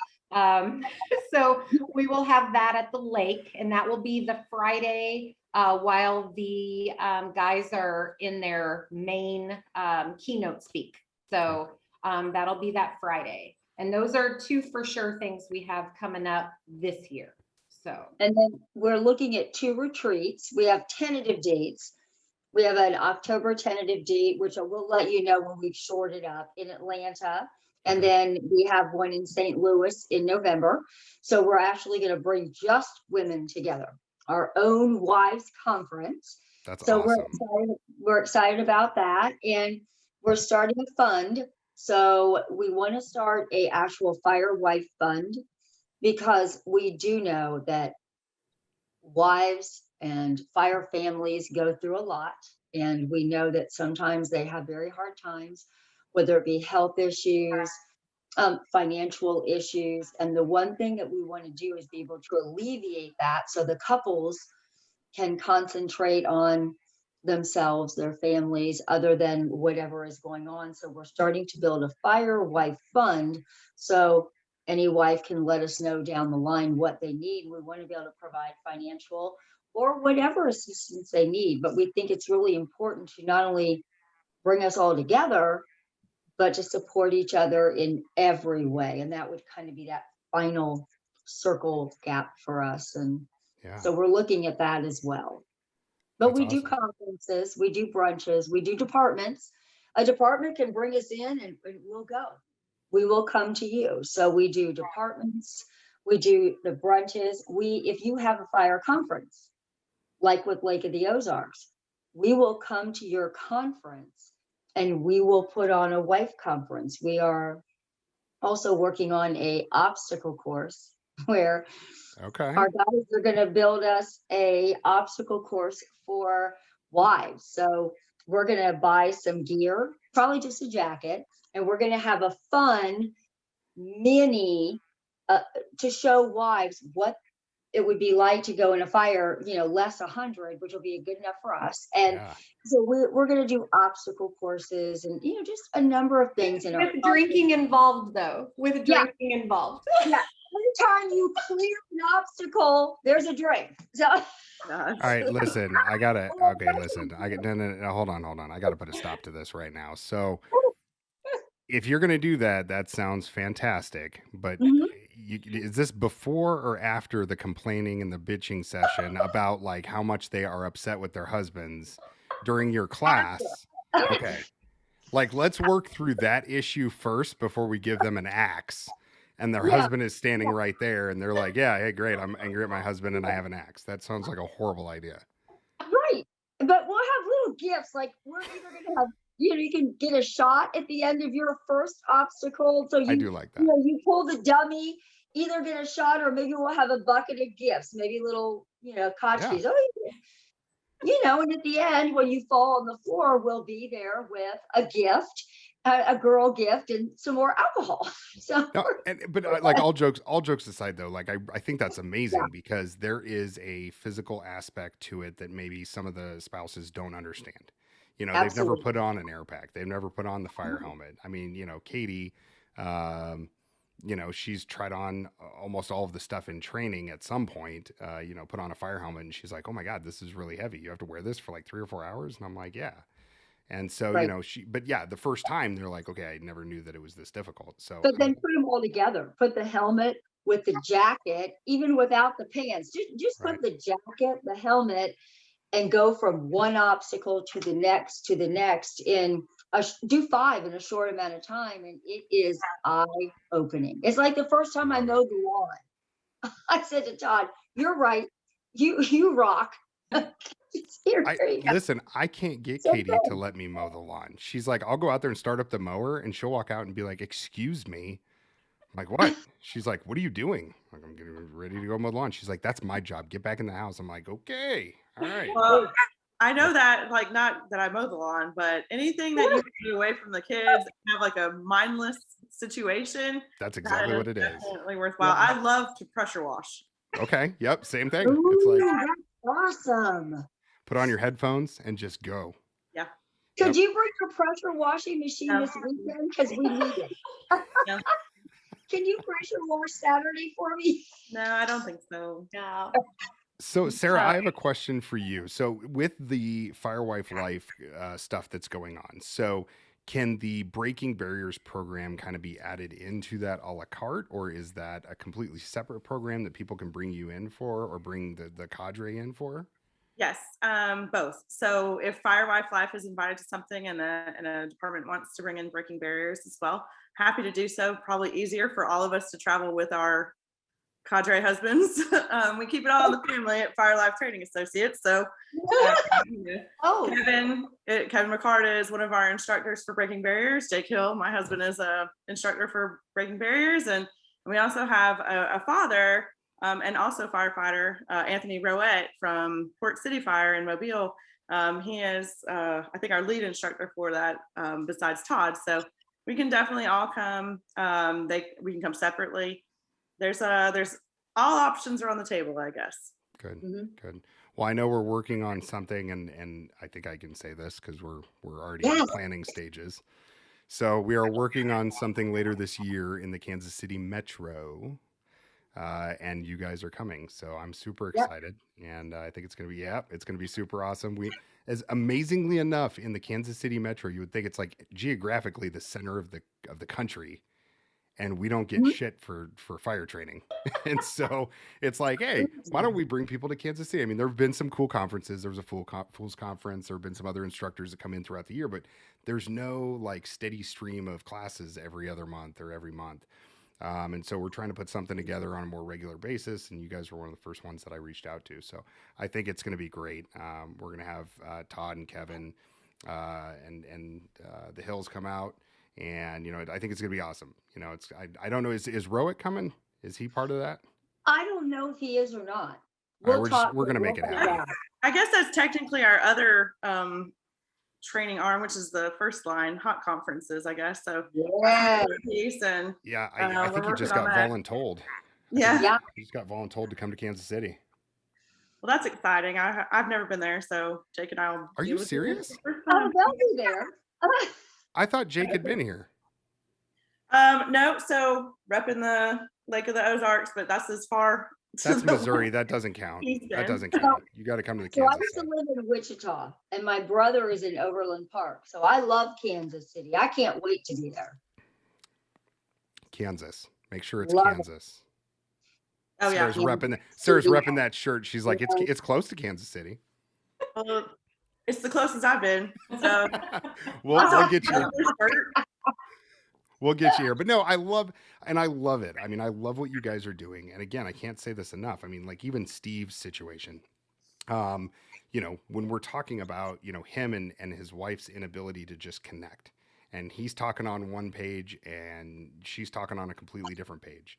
So we will have that at the lake, and that will be the Friday while the guys are in their main keynote speak. So that'll be that Friday. And those are 2 for sure things we have coming up this year. So And then we're looking at 2 retreats. We have tentative dates. We have an October tentative date, which I will let you know when we've shorted up, in Atlanta. And Okay. then we have one in St. Louis in November. So we're actually going to bring just women together, our own wives conference. That's So awesome. we're excited about that. And we're starting a fund. So we want to start a actual Firewire Fund, because we do know that wives and fire families go through a lot. And we know that sometimes they have very hard times, whether it be health issues, financial issues. And the one thing that we want to do is be able to alleviate that, so the couples can concentrate on themselves, their families, other than whatever is going on. So we're starting to build a Firewire Fund. So any wife can let us know down the line what they need. We want to be able to provide financial or whatever assistance they need. But we think it's really important to not only bring us all together, but to support each other in every way. And that would kind of be that final circle gap for us. And Yeah, so we're looking at that as well. But that's we do awesome. conferences, we do brunches, we do departments. A department can bring us in, and we'll go. We will come to you. So we do departments, we do the brunches. If you have a fire conference, like with Lake of the Ozarks, we will come to your conference and we will put on a wife conference. We are also working on a obstacle course where Okay. our guys are going to build us a obstacle course for wives. So we're going to buy some gear, probably just a jacket, and we're going to have a fun mini to show wives what it would be like to go in a fire, less 100, which will be good enough for us. And Yeah. so we're going to do obstacle courses and, just a number of things in our with drinking involved, though, with Yeah. drinking involved. Yeah. Every time you clear an obstacle, there's a drink. So Gosh. All right, listen, I gotta, okay, listen, no, hold on. I gotta put a stop to this right now. So if you're gonna do that, that sounds fantastic, but Mhm. is this before or after the complaining and the bitching session about like how much they are upset with their husbands during your class? Okay. Like, let's work through that issue first before we give them an axe. And their Yeah, husband is standing right there, and they're like, "Yeah, hey, great. I'm angry at my husband, and I have an axe." That sounds like a horrible idea. right. But we'll have little gifts. Like, we're either going to have, you can get a shot at the end of your first obstacle. So I you, do like that. you pull the dummy, either get a shot, or maybe we'll have a bucket of gifts, maybe little, Yeah. tchotchkes. Oh, and at the end, when you fall on the floor, we'll be there with a gift, a girl gift, and some more alcohol. So No, but like all jokes aside, though, like I think that's yeah, amazing because there is a physical aspect to it that maybe some of the spouses don't understand. They've never absolutely. put on an air pack. They've never put on the fire helmet. I mean, Katie, um, she's tried on almost all of the stuff in training at some point, put on a fire helmet and she's like, "Oh my God, this is really heavy. You have to wear this for like 3 or 4 hours." And I'm like, "Yeah." And so, Right. but yeah, the first time they're like, "Okay, I never knew that it was this difficult." So, But I then mean, put them all together. Put the helmet with the jacket, even without the pants. Just right. put the jacket, the helmet, and go from one obstacle to the next in do 5 in a short amount of time, and it is eye opening. It's like the first time I Love it. mowed the lawn. I said to Todd, "You're right. You rock." Here, I there you go. listen, I can't get So Katie to let me mow the lawn. She's like, "I'll go out there and start up the mower," and she'll walk out and be like, "Excuse me." I'm like, "What?" She's like, "What are you doing?" Like, "I'm getting ready to go mow the lawn." She's like, "That's my job. Get back in the house." I'm like, "Okay, all right." Well, I know But that, like, not that I mow the lawn, but anything that you can do away from the kids, have like a mindless situation, that's that exactly is what it is. definitely worthwhile. I love to pressure wash. Okay, yep, same thing. It's like Ooh, that's awesome. put on your headphones and just go. Yeah. Could Yep. you bring your pressure washing machine Yeah. this weekend? Because we need it. Yeah. Can you pressure wash Saturday for me? No, I don't think so. No. So, Sarah, I have a question for you. So, with the Firewife Life stuff that's going on, so can the Breaking Barriers program kind of be added into that a la carte, or is that a completely separate program that people can bring you in for, or bring the cadre in for? Yes, both. So if Firewire Life is invited to something and a department wants to bring in Breaking Barriers as well, happy to do so. Probably easier for all of us to travel with our cadre husbands. We keep it all in the family at Fire Life Training Associates. So Oh, Kevin McCart is one of our instructors for Breaking Barriers. Jake Hill, my husband, is a instructor for Breaking Barriers, and we also have a father and also firefighter, Anthony Rowett from Port City Fire in Mobile. He is, I think, our lead instructor for that, besides Todd. So we can definitely all come. We can come separately. There's all options are on the table, I guess. Good, Mhm. good. Well, I know we're working on something, and I think I can say this because we're already in Yes. planning stages. So we are working on something later this year in the Kansas City Metro, and you guys are coming. So I'm super Yep. excited, and I think it's gonna be it's gonna be super awesome. As amazingly enough, in the Kansas City Metro, you would think it's like geographically the center of the country, and we don't get Mhm. shit for fire training. And so it's like, hey, why don't we bring people to Kansas City? I mean, there have been some cool conferences. There was a Fools Conference. There have been some other instructors that come in throughout the year, but there's no like steady stream of classes every other month or every month. And so we're trying to put something together on a more regular basis. And you guys were one of the first ones that I reached out to. So I think it's going to be great. We're going to have Todd and Kevin and the Hills come out. And, I think it's going to be awesome. I don't know. Is Rowett coming? Is he part of that? I don't know if he is or not. All right, We'll talk. we're going to We'll make it find happen. out. I guess that's technically our other training arm, which is the first line hot conferences, I guess. So Yeah. piece and Yeah, I think he we're just working got on that. voluntold. Yeah. Yeah. He just got voluntold to come to Kansas City. Well, that's exciting. I've never been there, so Jake and I will. Are you serious? Oh, they'll be there. I thought Jake had been here. No, so repping the Lake of the Ozarks, but that's as far. That's Missouri. That doesn't count. That doesn't count. You got to come to the So I Kansas used to side. live in Wichita, and my brother is in Overland Park. So I love Kansas City. I can't wait to be there. Kansas. Make sure it's Love it. Kansas. Oh yeah. Sarah's repping that shirt. She's like, it's close to Kansas City. Well, it's the closest I've been. So we'll get you. We'll get you here. But no, I love it. I mean, I love what you guys are doing. And again, I can't say this enough. I mean, like even Steve's situation, when we're talking about, him and his wife's inability to just connect, and he's talking on one page and she's talking on a completely different page.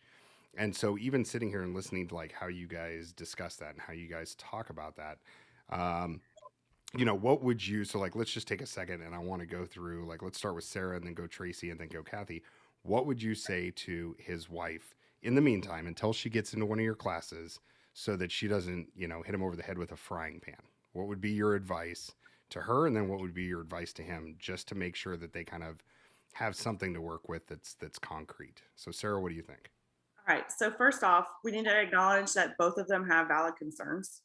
And so even sitting here and listening to like how you guys discuss that and how you guys talk about that, what would you, so like, let's just take a second and I want to go through, like, let's start with Sarah and then go Tracy and then go Kathy. What would you say to his wife in the meantime, until she gets into one of your classes so that she doesn't, hit him over the head with a frying pan? What would be your advice to her? And then what would be your advice to him, just to make sure that they kind of have something to work with that's concrete? So Sarah, what do you think? All right. So first off, we need to acknowledge that both of them have valid concerns.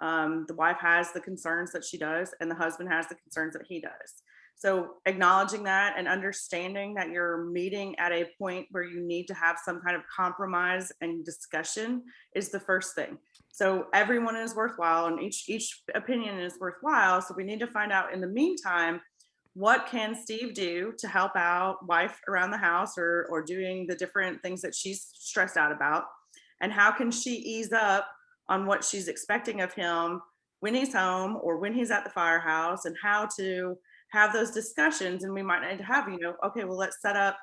The wife has the concerns that she does, and the husband has the concerns that he does. So acknowledging that and understanding that you're meeting at a point where you need to have some kind of compromise and discussion is the first thing. So everyone is worthwhile, and each opinion is worthwhile. So we need to find out in the meantime, what can Steve do to help out wife around the house or doing the different things that she's stressed out about? And how can she ease up on what she's expecting of him when he's home or when he's at the firehouse, and how to have those discussions? And we might need to have, okay, well, let's set up,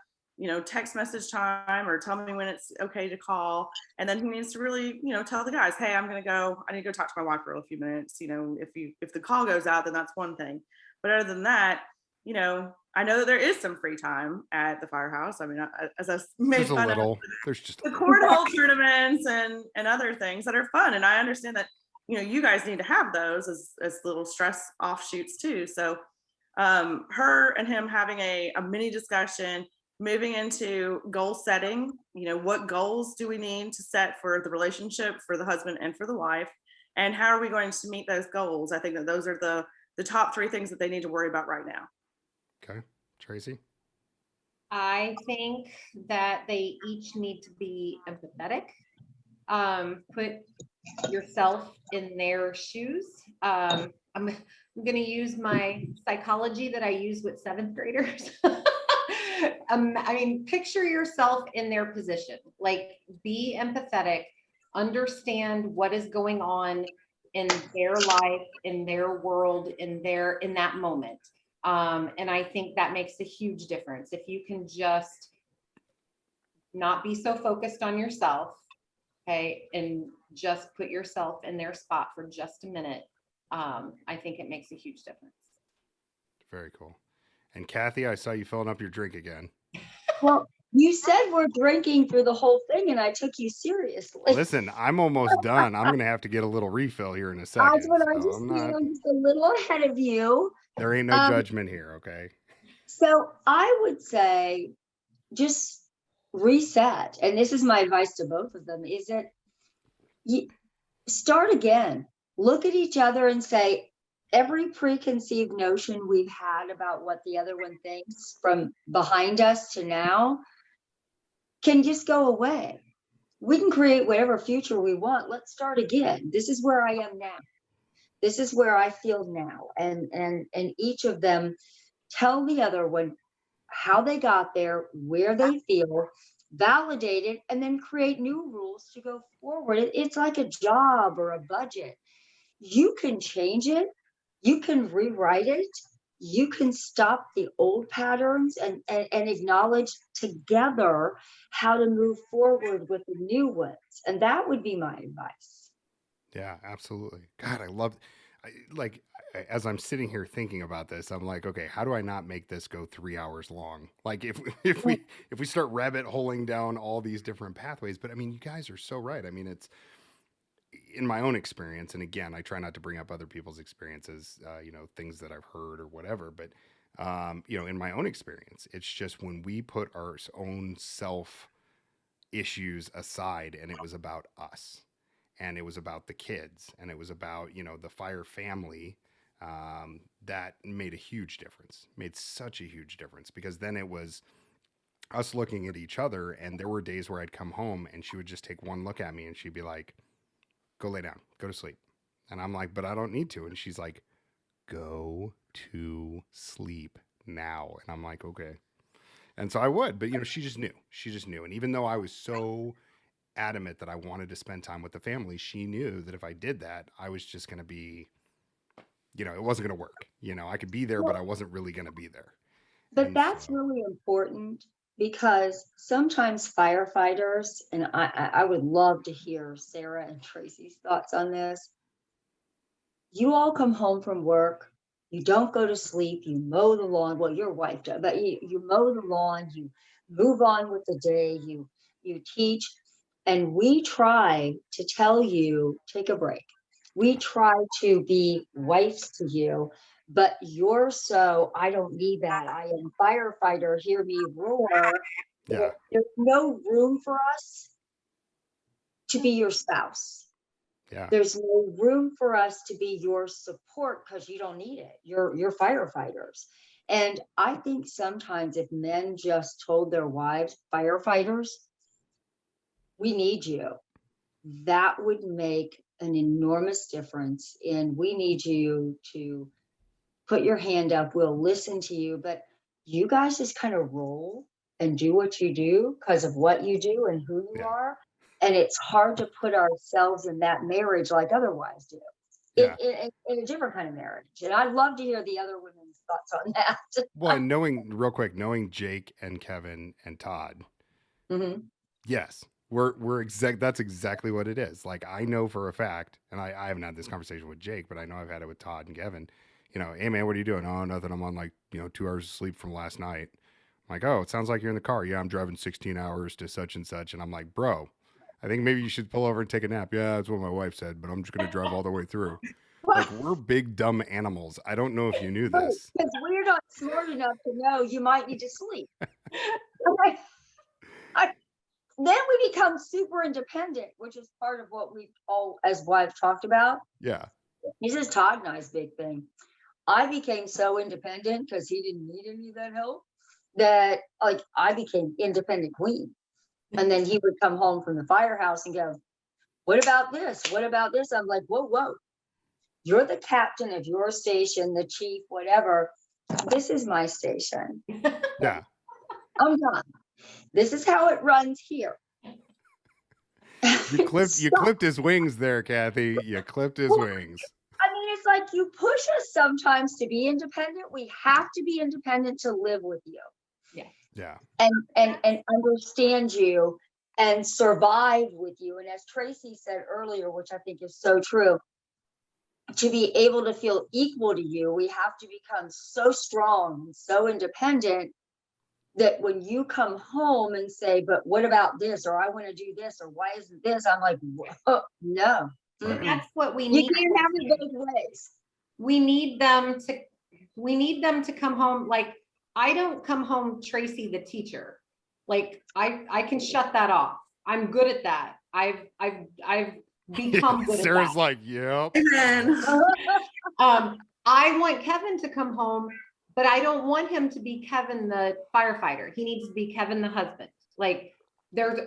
text message time, or tell me when it's okay to call. And then he needs to really, tell the guys, hey, I need to go talk to my wife for a few minutes. If the call goes out, then that's one thing. But other than that, I know that there is some free time at the firehouse. I mean, as I made fun of, there's just the cornhole tournaments and other things that are fun. And I understand that, you guys need to have those as little stress offshoots too. So her and him having a mini discussion, moving into goal setting, what goals do we need to set for the relationship, for the husband and for the wife? And how are we going to meet those goals? I think that those are the top three things that they need to worry about right now. Okay. Tracy? I think that they each need to be empathetic. Put yourself in their shoes. I'm going to use my psychology that I use with seventh graders. I mean, picture yourself in their position, like be empathetic, understand what is going on in their life, in their world, in that moment. And I think that makes a huge difference. If you can just not be so focused on yourself, okay, and just put yourself in their spot for just a minute, I think it makes a huge difference. Very cool. And Kathy, I saw you filling up your drink again. Well, you said we're drinking through the whole thing, and I took you seriously. Listen, I'm almost done. I'm going to have to get a little refill here in a second. That's what I So just I'm did. not, I'm just a little ahead of you. there ain't no judgment here, okay? So I would say just reset. And this is my advice to both of them, is that you start again. Look at each other and say, every preconceived notion we've had about what the other one thinks from behind us to now can just go away. We can create whatever future we want. Let's start again. This is where I am now. This is where I feel now. And each of them tell the other one how they got there, where they feel, validate it, and then create new rules to go forward. It's like a job or a budget. You can change it, you can rewrite it, you can stop the old patterns and acknowledge together how to move forward with the new ones. And that would be my advice. Yeah, absolutely. God, I love, like, as I'm sitting here thinking about this, I'm like, okay, how do I not make this go 3 hours long? Like, if we start rabbit holing down all these different pathways, but I mean, you guys are so right. I mean, it's in my own experience, and again, I try not to bring up other people's experiences, things that I've heard or whatever, but in my own experience, it's just when we put our own self issues aside, and it was about us, and it was about the kids, and it was about the fire family, that made a huge difference, made such a huge difference, because then it was us looking at each other, and there were days where I'd come home and she would just take one look at me and she'd be like, go lay down, go to sleep. And I'm like, but I don't need to. And she's like, go to sleep now. And I'm like, okay. And so I would, but she just knew. And even though I was so adamant that I wanted to spend time with the family, she knew that if I did that, I was just going to be, it wasn't going to work. I could be there, but I wasn't really going to be there. But that's really important, because sometimes firefighters, and I would love to hear Sarah and Tracy's thoughts on this. You all come home from work, you don't go to sleep, you mow the lawn. Well, your wife does, but you mow the lawn, you move on with the day, you teach, and we try to tell you, take a break. We try to be wives to you, but you're so, I don't need that. I am firefighter, hear me roar. Yeah. There's no room for us to be your spouse. Yeah. There's no room for us to be your support, because you don't need it. You're firefighters. And I think sometimes if men just told their wives, firefighters, we need you, that would make an enormous difference. And we need you to put your hand up, we'll listen to you, but you guys just kind of roll and do what you do because of what you do and who you are. And it's hard to put ourselves in that marriage like other wives do, in a different kind of marriage. And I'd love to hear the other women's thoughts on that. Well, and knowing Jake and Kevin and Todd, yes, that's exactly what it is. Like, I know for a fact, and I haven't had this conversation with Jake, but I know I've had it with Todd and Kevin. Hey man, what are you doing? Oh, nothing. I'm on 2 hours of sleep from last night. I'm like, oh, it sounds like you're in the car. Yeah, I'm driving 16 hours to such and such. And I'm like, bro, I think maybe you should pull over and take a nap. Yeah, that's what my wife said, but I'm just going to drive all the way through. Like, we're big, dumb animals. I don't know if you knew this. Because we're not smart enough to know you might need to sleep. Then we become super independent, which is part of what we all as wives talked about. Yeah. This is Todd and I's big thing. I became so independent because he didn't need any of that help. that like I became independent queen. And then he would come home from the firehouse and go, what about this? What about this? I'm like, whoa, whoa. You're the captain of your station, the chief, whatever. This is my station. Yeah. I'm done. This is how it runs here. You clipped his wings there, Kathy. You clipped his wings. I mean, it's like you push us sometimes to be independent. We have to be independent to live with you. Yeah. And understand you and survive with you. And as Tracy said earlier, which I think is so true, to be able to feel equal to you, we have to become so strong and so independent that when you come home and say, but what about this? Or I want to do this, or why isn't this? I'm like, whoa, no. Right. That's what we You need. can't have it both ways. We need them to come home. Like, I don't come home Tracy the teacher. Like, I can shut that off. I'm good at that. I've become good Sarah's at that. like, yep. Amen. I want Kevin to come home, but I don't want him to be Kevin the firefighter. He needs to be Kevin the husband. Like,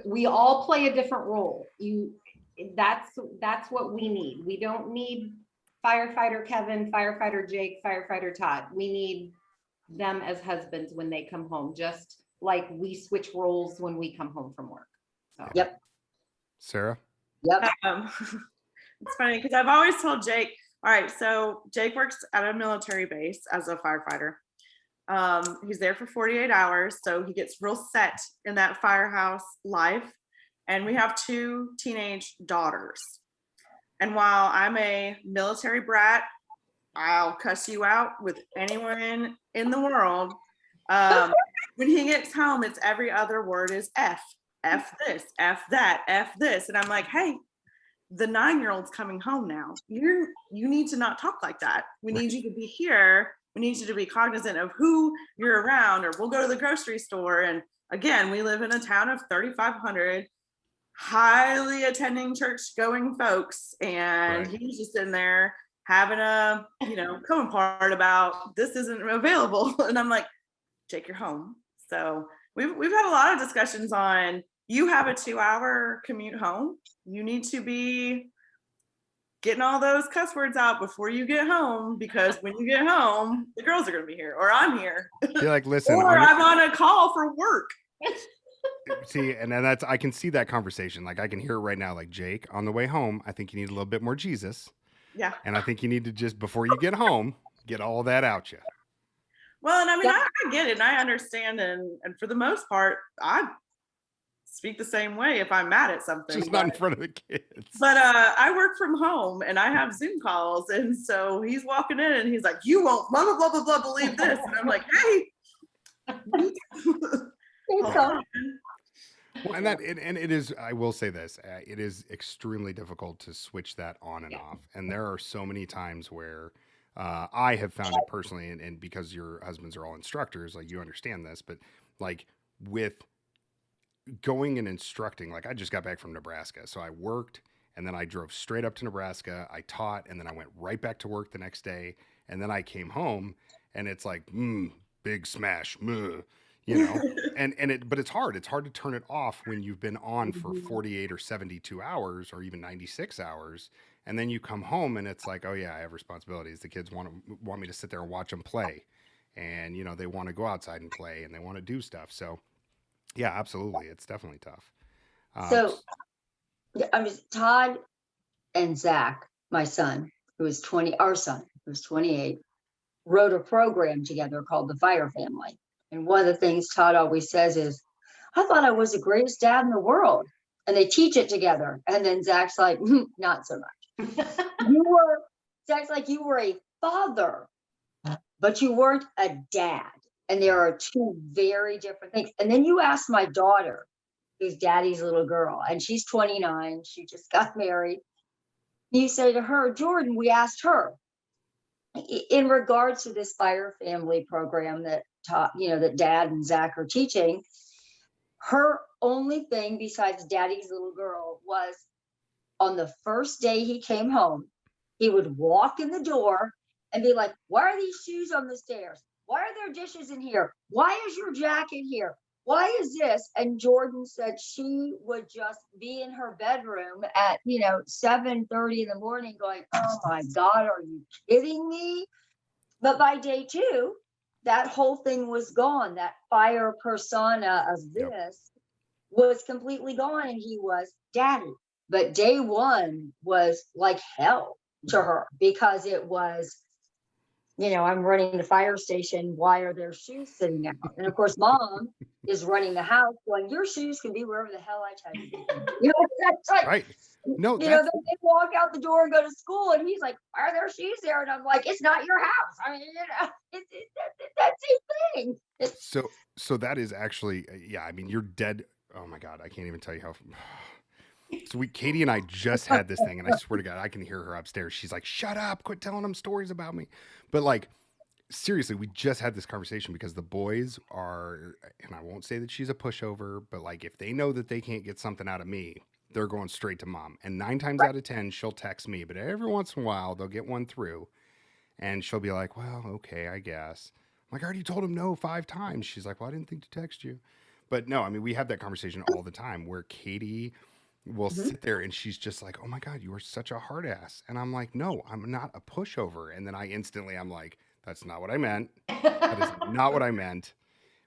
we all play a different role. That's what we need. We don't need firefighter Kevin, firefighter Jake, firefighter Todd. We need them as husbands when they come home, just like we switch roles when we come home from work. So. Yep. Sarah? Yep. It's funny because I've always told Jake, all right, so Jake works at a military base as a firefighter. He's there for 48 hours, so he gets real set in that firehouse life. And we have 2 teenage daughters. And while I'm a military brat, I'll cuss you out with anyone in the world. When he gets home, it's every other word is F. F this, F that, F this. And I'm like, hey, the 9-year-old's coming home now. You need to not talk like that. We need you to be here. We need you to be cognizant of who you're around, or we'll go to the grocery store. And again, we live in a town of 3,500 highly attending church going folks. And Right. he's just in there having a, coming part about this isn't available. And I'm like, Jake, you're home. So we've had a lot of discussions on, you have a 2-hour commute home. You need to be getting all those cuss words out before you get home, because when you get home, the girls are going to be here, or I'm here. You're like, listen, or I'm on a call for work. see, and then I can see that conversation. Like, I can hear it right now. Like, Jake, on the way home, I think you need a little bit more Jesus. Yeah. And I think you need to just, before you get home, get all that out you. Well, and I mean, I get it, and I understand, and for the most part, I speak the same way if I'm mad at something. Just not in front of the kids. But I work from home and I have Zoom calls, and so he's walking in and he's like, "You won't blah blah blah blah blah believe this," and I'm like, "Hey." Well, and it is, I will say this, it is extremely difficult to switch that on and off. And there are so many times where I have found it personally, and because your husbands are all instructors, like, you understand this, but like with going and instructing, like, I just got back from Nebraska. So I worked, and then I drove straight up to Nebraska. I taught, and then I went right back to work the next day. And then I came home, and it's like, big smash, but it's hard. It's hard to turn it off when you've been on for 48 or 72 hours or even 96 hours. And then you come home and it's like, oh yeah, I have responsibilities. The kids want me to sit there and watch them play. And, they want to go outside and play, and they want to do stuff. So yeah, absolutely. It's definitely tough. So I was Todd and Zach, my son, our son, who was 28, wrote a program together called the Fire Family. And one of the things Todd always says is, I thought I was the greatest dad in the world. And they teach it together. And then Zach's like, not so much. Zach's like, you were a father, but you weren't a dad. And there are 2 very different things. And then you ask my daughter, who's daddy's little girl, and she's 29. She just got married. You say to her, Jordan, we asked her in regards to this Fire Family program that that Dad and Zach are teaching. Her only thing besides daddy's little girl was, on the first day he came home, he would walk in the door and be like, why are these shoes on the stairs? Why are there dishes in here? Why is your jacket here? Why is this? And Jordan said she would just be in her bedroom at, 7:30 in the morning going, oh my God, are you kidding me? But by day 2, that whole thing was gone. That fire persona of Yep. this was completely gone, and he was daddy. But day 1 was like hell to her because it was, I'm running the fire station. Why are there shoes sitting out? And of course, mom is running the house going, your shoes can be wherever the hell I tell you. That's like, Right. No, then that's they walk out the door and go to school, and he's like, why are there shoes there? And I'm like, it's not your house. I mean, that's a thing. so that is actually, yeah, I mean, you're dead. Oh my God, I can't even tell you how. So Katie and I just had this thing, and I swear to God, I can hear her upstairs. She's like, shut up, quit telling them stories about me. But like, seriously, we just had this conversation because the boys are, and I won't say that she's a pushover, but like, if they know that they can't get something out of me, they're going straight to mom. And 9 times out of 10, she'll text me, but every once in a while, they'll get one through, and she'll be like, well, okay, I guess. I'm like, I already told him no 5 times. She's like, well, I didn't think to text you. But no, I mean, we have that conversation all the time where Katie will sit there and she's just like, oh my God, you are such a hard ass. And I'm like, no, I'm not a pushover. And then I'm like, that's not what I meant. That is not what I meant.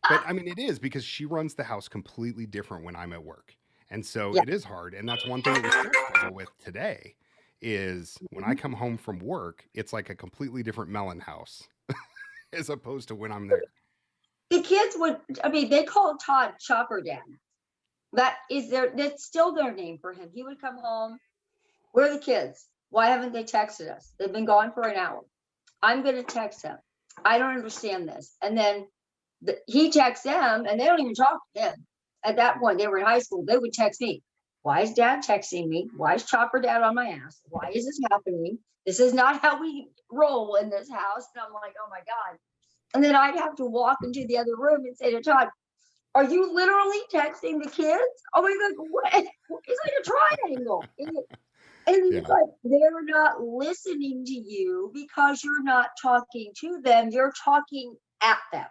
But I mean, it is because she runs the house completely different when I'm at work. And so Yeah. it is hard. And that's one thing that we still struggle with today is when I come home from work, it's like a completely different melon house as opposed to when I'm there. The kids they call Todd Chopper Dad. That's still their name for him. He would come home. Where are the kids? Why haven't they texted us? They've been gone for an hour. I'm going to text them. I don't understand this. And then he texts them, and they don't even talk to him. At that point, they were in high school. They would text me. Why is Dad texting me? Why is Chopper Dad on my ass? Why is this happening? This is not how we roll in this house. And I'm like, oh my God. And then I'd have to walk into the other room and say to Todd, are you literally texting the kids? Oh my God, what? It's like a triangle. And it's like, they're not listening to you because you're not talking to them. You're talking at them.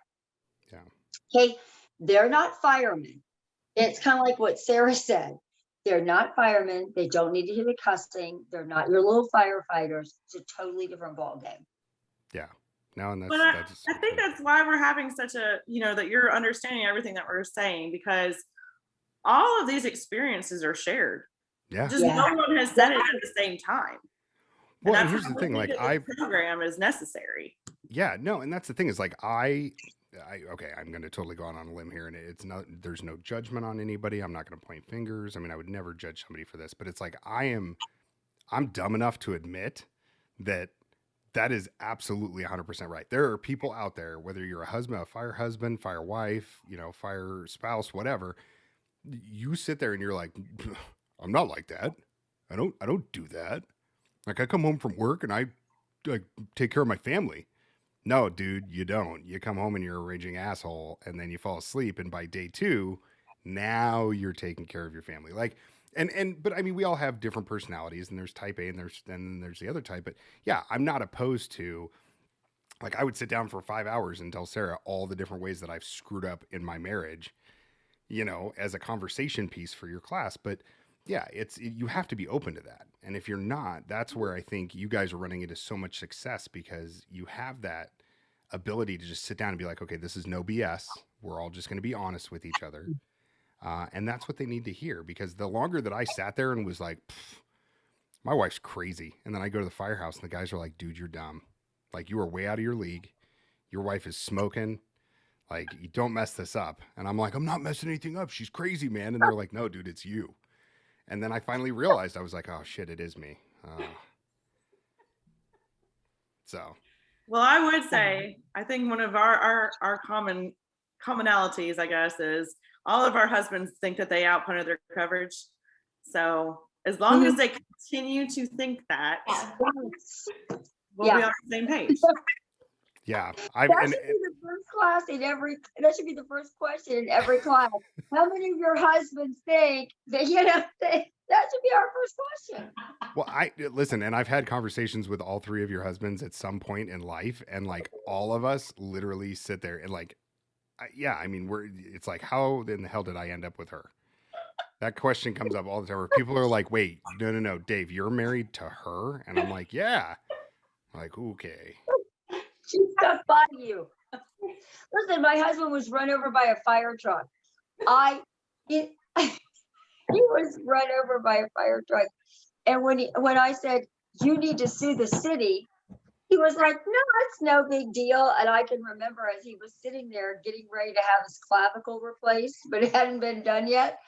Yeah. Okay. They're not firemen. It's kind of like what Sarah said. They're not firemen. They don't need to hear the cussing. They're not your little firefighters. It's a totally different ballgame. Yeah. No, and But I think that's why we're having such a, that you're understanding everything that we're saying, because all of these experiences are shared. Yeah. Just no one has said it at the same time. Well, and here's the thing, like program is necessary. Yeah, no, and that's the thing is like okay, I'm going to totally go out on a limb here, and there's no judgment on anybody. I'm not going to point fingers. I mean, I would never judge somebody for this, but it's like I'm dumb enough to admit that is absolutely 100% right. There are people out there, whether you're a fire husband, fire wife, fire spouse, whatever, you sit there and you're like, I'm not like that. I don't do that. Like I come home from work and I take care of my family. No, dude, you don't. You come home and you're a raging asshole, and then you fall asleep, and by day 2, now you're taking care of your family. Like, but I mean, we all have different personalities, and there's type A, and there's the other type. But yeah, I'm not opposed to, like, I would sit down for 5 hours and tell Sarah all the different ways that I've screwed up in my marriage, as a conversation piece for your class. But yeah, you have to be open to that. And if you're not, that's where I think you guys are running into so much success, because you have that ability to just sit down and be like, okay, this is no BS. We're all just going to be honest with each other. And that's what they need to hear, because the longer that I sat there and was like, my wife's crazy. And then I go to the firehouse and the guys are like, dude, you're dumb. Like, you are way out of your league. Your wife is smoking. Like, you don't mess this up. And I'm like, I'm not messing anything up. She's crazy, man. And they're like, no, dude, it's you. And then I finally realized, I was like, oh shit, it is me. Well, I would say, I think one of our commonalities, I guess, is all of our husbands think that they outpunted their coverage. So as long as they continue to think that, we'll be on the same page. Yeah, that should be the first class in every. That should be the first question in every class. How many of your husbands think that That should be our first question. Well, I listen, and I've had conversations with all three of your husbands at some point in life, and like all of us literally sit there and like, yeah, I mean, it's like, how in the hell did I end up with her? That question comes up all the time where people are like, wait, no, Dave, you're married to her? And I'm like, yeah. I'm like, okay. She stuck by you. Listen, my husband was run over by a fire truck. He was run over by a fire truck. And when I said, you need to sue the city, he was like, no, it's no big deal. And I can remember as he was sitting there getting ready to have his clavicle replaced, but it hadn't been done yet.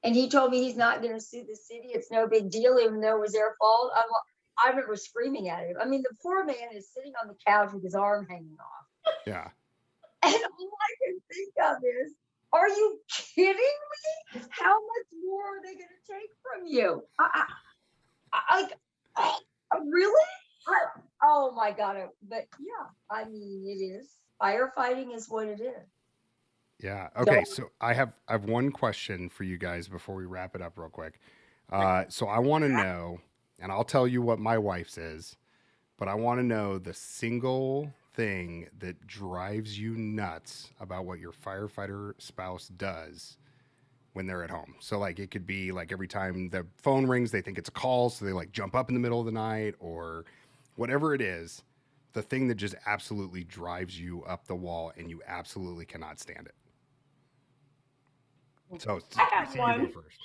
And he told me he's not going to sue the city. It's no big deal, even though it was their fault. I remember screaming at him. I mean, the poor man is sitting on the couch with his arm hanging off. Yeah. And all I can think of is, are you kidding me? How much more are they going to take from you? Really? Oh my God. But yeah, I mean, it is. Firefighting is what it is. Yeah. Okay. So I have one question for you guys before we wrap it up real quick. So I want to know, and I'll tell you what my wife's is, but I want to know the single thing that drives you nuts about what your firefighter spouse does when they're at home. So like it could be like every time the phone rings, they think it's a call, so they like jump up in the middle of the night or whatever it is, the thing that just absolutely drives you up the wall and you absolutely cannot stand it. So I have you one. go first.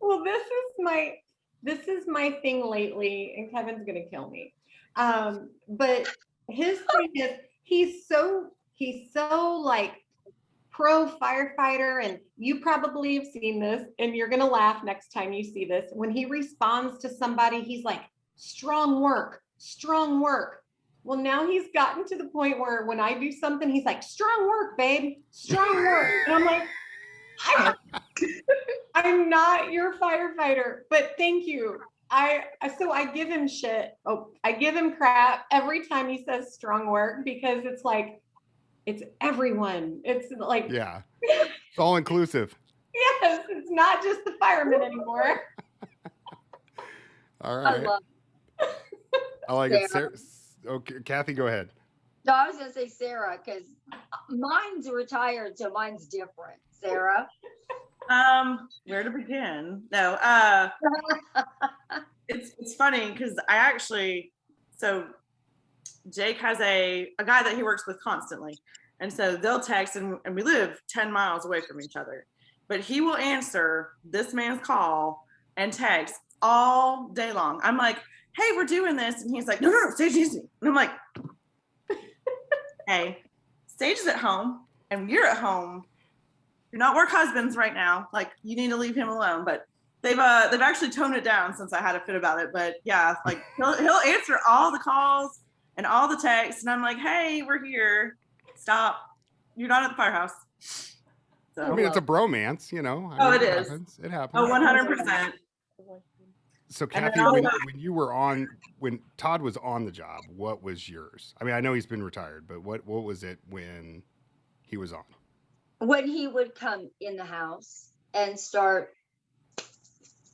Well, this is my thing lately, and Kevin's gonna kill me. But his thing is he's so like pro firefighter, and you probably have seen this, and you're gonna laugh next time you see this. When he responds to somebody, he's like, strong work, strong work. Well, now he's gotten to the point where when I do something, he's like, strong work, babe, strong work. And I'm like, I'm not your firefighter, but thank you. So I give him shit. Oh, I give him crap every time he says strong work, because it's like, it's everyone. It's like, Yeah, it's all inclusive. yes, it's not just the firemen anymore. All I right. love I like Sarah. it. Sarah, okay, Kathy, go ahead. No, I was going to say Sarah, because mine's retired, so mine's different. Sarah? Where to begin? No, it's funny because so Jake has a guy that he works with constantly. And so they'll text and we live 10 miles away from each other, but he will answer this man's call and text all day long. I'm like, hey, we're doing this. And he's like, no, Sage needs me. And I'm like, hey, Sage is at home and you're at home. You're not work husbands right now. Like, you need to leave him alone. But they've actually toned it down since I had a fit about it. But yeah, like he'll answer all the calls and all the texts. And I'm like, hey, we're here. Stop. You're not at the firehouse. So, I mean, it's a bromance, you know. It is. Happens. It happens. Oh, 100%. So And then Kathy, when Todd was on the job, what was yours? I mean, I know he's been retired, but what was it when he was on? When he would come in the house and start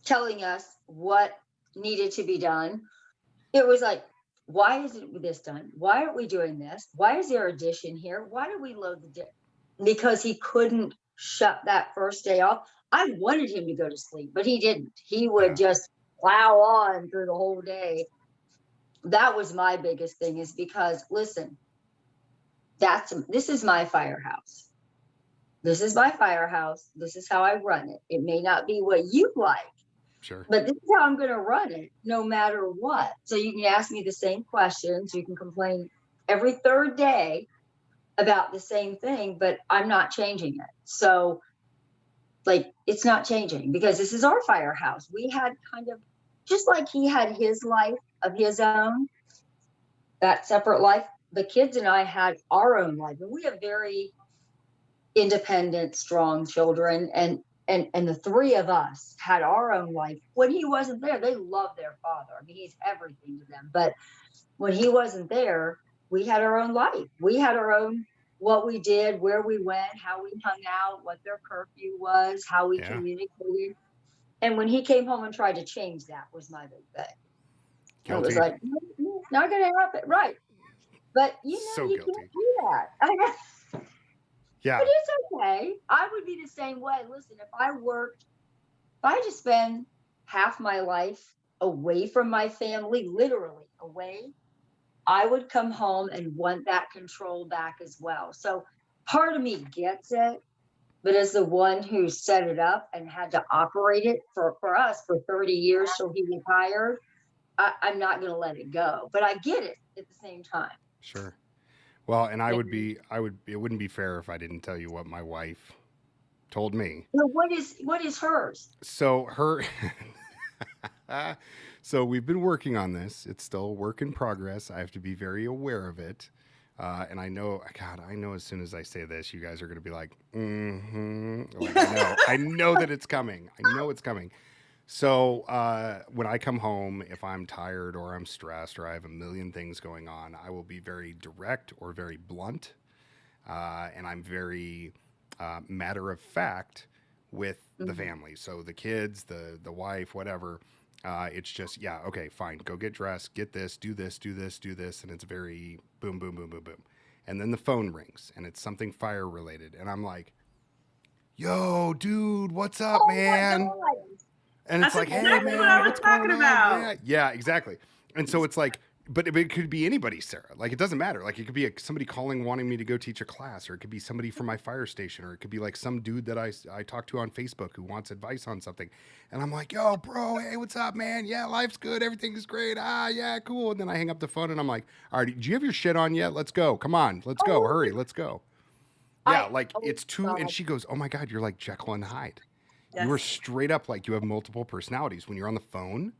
telling us what needed to be done, it was like, why isn't this done? Why aren't we doing this? Why is there a dish in here? Why do we load the dish? Because he couldn't shut that first day off. I wanted him to go to sleep, but he didn't. He would just plow on through the whole day. That was my biggest thing, is because, listen, this is my firehouse. This is my firehouse. This is how I run it. It may not be what you like, Sure, but this is how I'm going to run it no matter what. So you can ask me the same questions. You can complain every third day about the same thing, but I'm not changing it. So like, it's not changing because this is our firehouse. We had kind of, just like he had his life of his own, that separate life, the kids and I had our own life. And we have very independent, strong children, and the three of us had our own life. When he wasn't there, they loved their father. I mean, he's everything to them. But when he wasn't there, we had our own life. We had our own, what we did, where we went, how we hung out, what their curfew was, how we communicated. And when he came home and tried to change that was my big thing. I was Guilty. like, not going to happen. Right. But So you guilty. can't do that. Yeah. But it's okay. I would be the same way. Listen, if I had to spend half my life away from my family, literally away, I would come home and want that control back as well. So part of me gets it, but as the one who set it up and had to operate it for us for 30 years till he retired, I'm not going to let it go. But I get it at the same time. Sure. Well, and it wouldn't be fair if I didn't tell you what my wife told me. So what is hers? So so we've been working on this. It's still a work in progress. I have to be very aware of it. And I know, God, I know as soon as I say this, you guys are going to be like, like, I know that it's coming. I know it's coming. So when I come home, if I'm tired or I'm stressed or I have a million things going on, I will be very direct or very blunt. And I'm very matter of fact with the family. So the kids, the wife, whatever. It's just, yeah, okay, fine. Go get dressed, get this, do this, do this, do this. And it's very boom, boom, boom, boom, boom. And then the phone rings and it's something fire related. And I'm like, yo, dude, what's up, man? And it's like, hey, exactly man, what I was what's going talking on? about. Yeah, exactly. And so it's like, but it could be anybody, Sarah. Like, it doesn't matter. Like, it could be somebody calling wanting me to go teach a class, or it could be somebody from my fire station, or it could be like some dude that I talk to on Facebook who wants advice on something. And I'm like, yo, bro, hey, what's up, man? Yeah, life's good. Everything is great. Yeah, cool. And then I hang up the phone and I'm like, all right, do you have your shit on yet? Let's go. Come on. Let's go. Hurry. Let's go. Yeah, it's too. God. And she goes, oh my God, you're like Jekyll and Hyde. Yes. You are straight up like you have multiple personalities when you're on the phone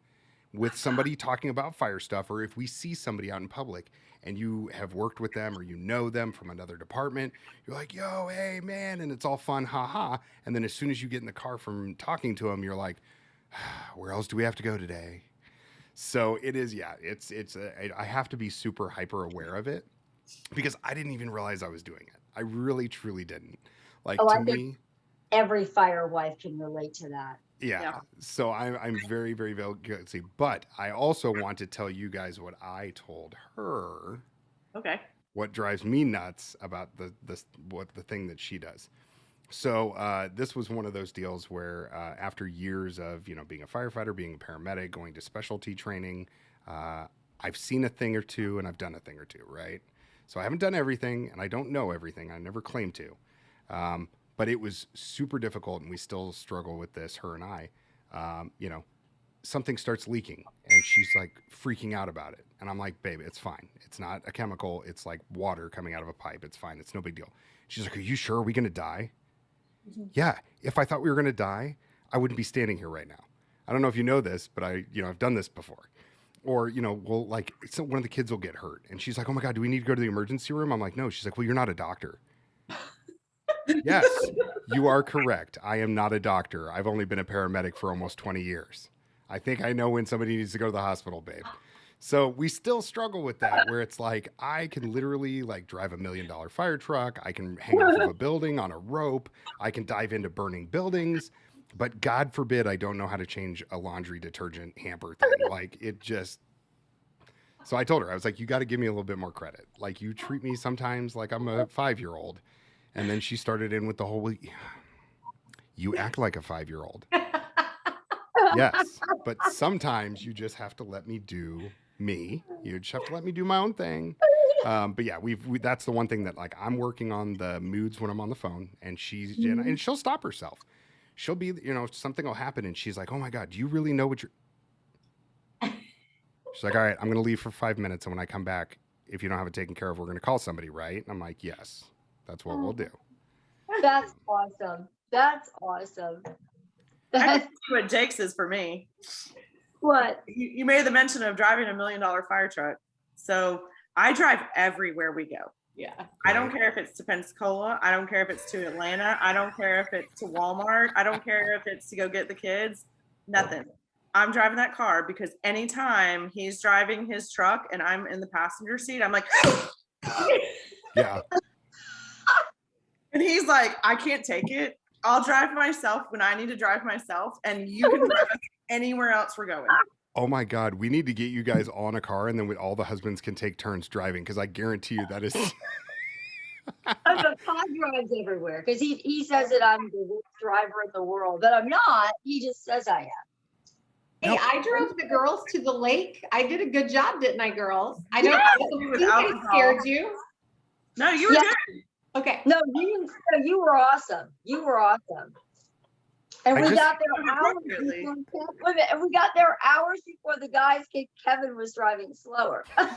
with somebody talking about fire stuff, or if we see somebody out in public and you have worked with them or you know them from another department, you're like, yo, hey, man, and it's all fun, haha. And then as soon as you get in the car from talking to them, you're like, where else do we have to go today? So it is, yeah, I have to be super hyper aware of it because I didn't even realize I was doing it. I really, truly didn't. Like, to me, every fire wife can relate to that. yeah. So I'm very, very, very guilty. But I also want to tell you guys what I told her. Okay. What drives me nuts about the thing that she does. So this was one of those deals where after years of being a firefighter, being a paramedic, going to specialty training, I've seen a thing or two and I've done a thing or two, right? So I haven't done everything and I don't know everything. I never claim to. But it was super difficult, and we still struggle with this, her and I. Something starts leaking, and she's like freaking out about it. And I'm like, babe, it's fine. It's not a chemical. It's like water coming out of a pipe. It's fine. It's no big deal. She's like, are you sure? Are we going to die? Mm-hmm. Yeah. If I thought we were going to die, I wouldn't be standing here right now. I don't know if you know this, but I've done this before. Or, one of the kids will get hurt. And she's like, oh my God, do we need to go to the emergency room? I'm like, no. She's like, well, you're not a doctor. Yes, you are correct. I am not a doctor. I've only been a paramedic for almost 20 years. I think I know when somebody needs to go to the hospital, babe. So we still struggle with that, where it's like, I can literally drive $1 million fire truck. I can hang off of a building on a rope. I can dive into burning buildings. But God forbid, I don't know how to change a laundry detergent hamper thing. So I told her, I was like, you got to give me a little bit more credit. Like, you treat me sometimes like I'm a 5-year-old. And then she started in with the whole, you act like a 5-year-old. Yes, but sometimes you just have to let me do me. You just have to let me do my own thing. But yeah, that's the one thing that I'm working on the moods when I'm on the phone, and and she'll stop herself. She'll be, something will happen, and she's like, oh my God, do you really know what you're? She's like, all right, I'm going to leave for 5 minutes, and when I come back, if you don't have it taken care of, we're going to call somebody, right? And I'm like, yes. That's what we'll do. That's awesome. That's awesome. I can see what Jake's is for me. What? You made the mention of driving $1 million fire truck. So I drive everywhere we go. Yeah. I don't care if it's to Pensacola. I don't care if it's to Atlanta. I don't care if it's to Walmart. I don't care if it's to go get the kids. Nothing. I'm driving that car because anytime he's driving his truck and I'm in the passenger seat, I'm like, yeah. And he's like, I can't take it. I'll drive myself when I need to drive myself, and you can drive us anywhere else we're going. Oh my God, we need to get you guys on a car, and then all the husbands can take turns driving, because I guarantee you that is. I'm a car drives everywhere because he says that I'm the worst driver in the world, but I'm not. He just says I am. Hey, Nope. I drove the girls to the lake. I did a good job, didn't I, girls? I know Yes! I scared you. No, you were Yeah. good. Okay. No, you were awesome. You were awesome. And I we just- got there hours Appropriately. before, and we got there hours before the guys came. Kevin was driving slower. And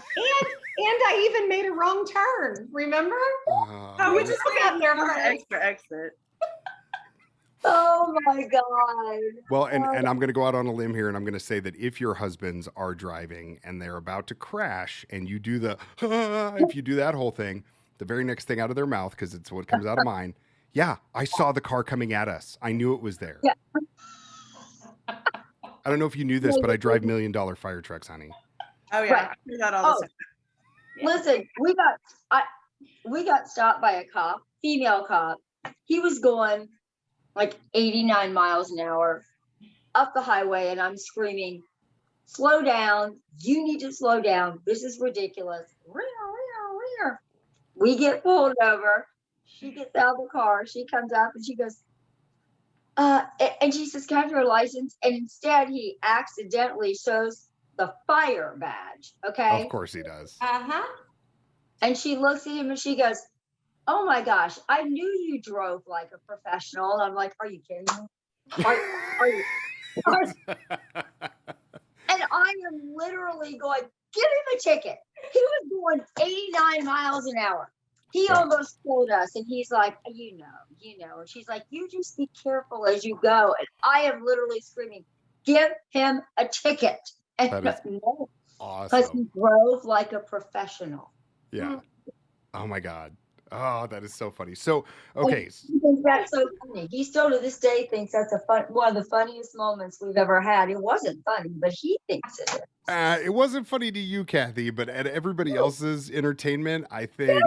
I even made a wrong turn. Remember? Oh, we just got there got first. extra exit. Oh my God. Well, and I'm going to go out on a limb here, and I'm going to say that if your husbands are driving and they're about to crash, and you do the, if you do that whole thing, the very next thing out of their mouth, because it's what comes out of mine. Yeah, I saw the car coming at us. I knew it was there. Yeah. I don't know if you knew this, but I drive $1 million fire trucks, honey. Oh yeah, Right. I do that all the time. Listen, we got stopped by a cop, female cop. He was going like 89 miles an hour up the highway, and I'm screaming, slow down. You need to slow down. This is ridiculous. We get pulled over. She gets out of the car. She comes up and she goes, and she says, can I have your license? And instead he accidentally shows the fire badge. Okay. Of course he does. Uh-huh. And she looks at him and she goes, oh my gosh, I knew you drove like a professional. And I'm like, are you kidding me? Are you? And I am literally going, give him a ticket. He was going 89 miles an hour. He Wow. almost killed us. And he's like, you know. And she's like, you just be careful as you go. And I am literally screaming, give him a ticket. And That is no, because awesome. he drove like a professional. Yeah. Oh my God. Oh, that is so funny. So, okay. He thinks that's so funny. He still to this day thinks that's one of the funniest moments we've ever had. It wasn't funny, but he thinks it is. It wasn't funny to you, Kathy, but at everybody else's entertainment, I think.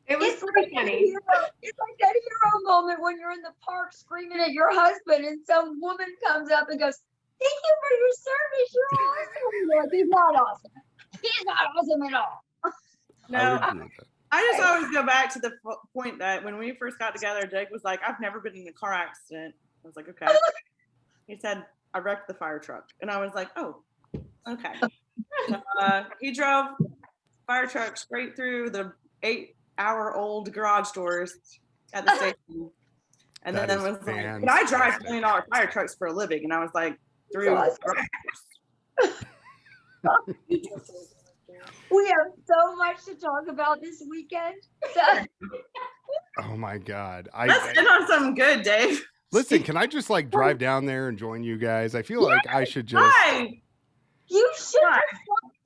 It was pretty funny. It's like that hero moment when you're in the park screaming at your husband and some woman comes up and goes, thank you for your service. You're awesome. You're like, he's not awesome. He's not awesome at all. I No, would agree with that. I just always go back to the point that when we first got together, Jake was like, I've never been in a car accident. I was like, okay. He said, I wrecked the fire truck. And I was like, oh, okay. He drove fire truck straight through the 8-hour-old garage doors at the station. And That then is was like, but I drive $1 million fire trucks for a living. And I was like, through. We have so much to talk about this weekend. Oh my God. Let's end on something good, Dave. Listen, can I just like drive down there and join you guys? I feel like I should just. Hi. You should.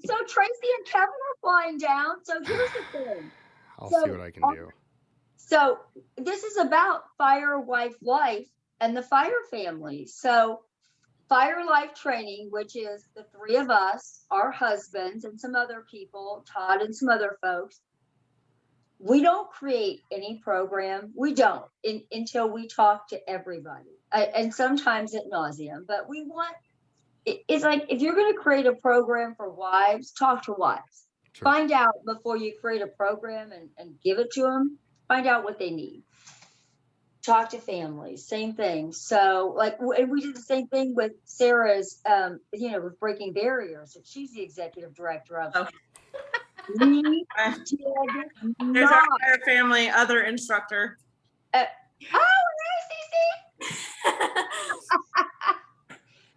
So Tracy and Kevin are flying down. So here's the thing. I'll So, see what I can do. So this is about Fire Wife Life and the fire family. So Fire Life Training, which is the three of us, our husbands and some other people, Todd and some other folks. We don't create any program. We don't until we talk to everybody, and sometimes ad nauseum. But we want. It's like if you're going to create a program for wives, talk to wives. Sure. Find out before you create a program and give it to them. Find out what they need. Talk to families, same thing. So and we did the same thing with Sarah's, with Breaking Barriers. She's the executive director of. Oh. We did There's not. our fire family other instructor. Oh, nice, Cece.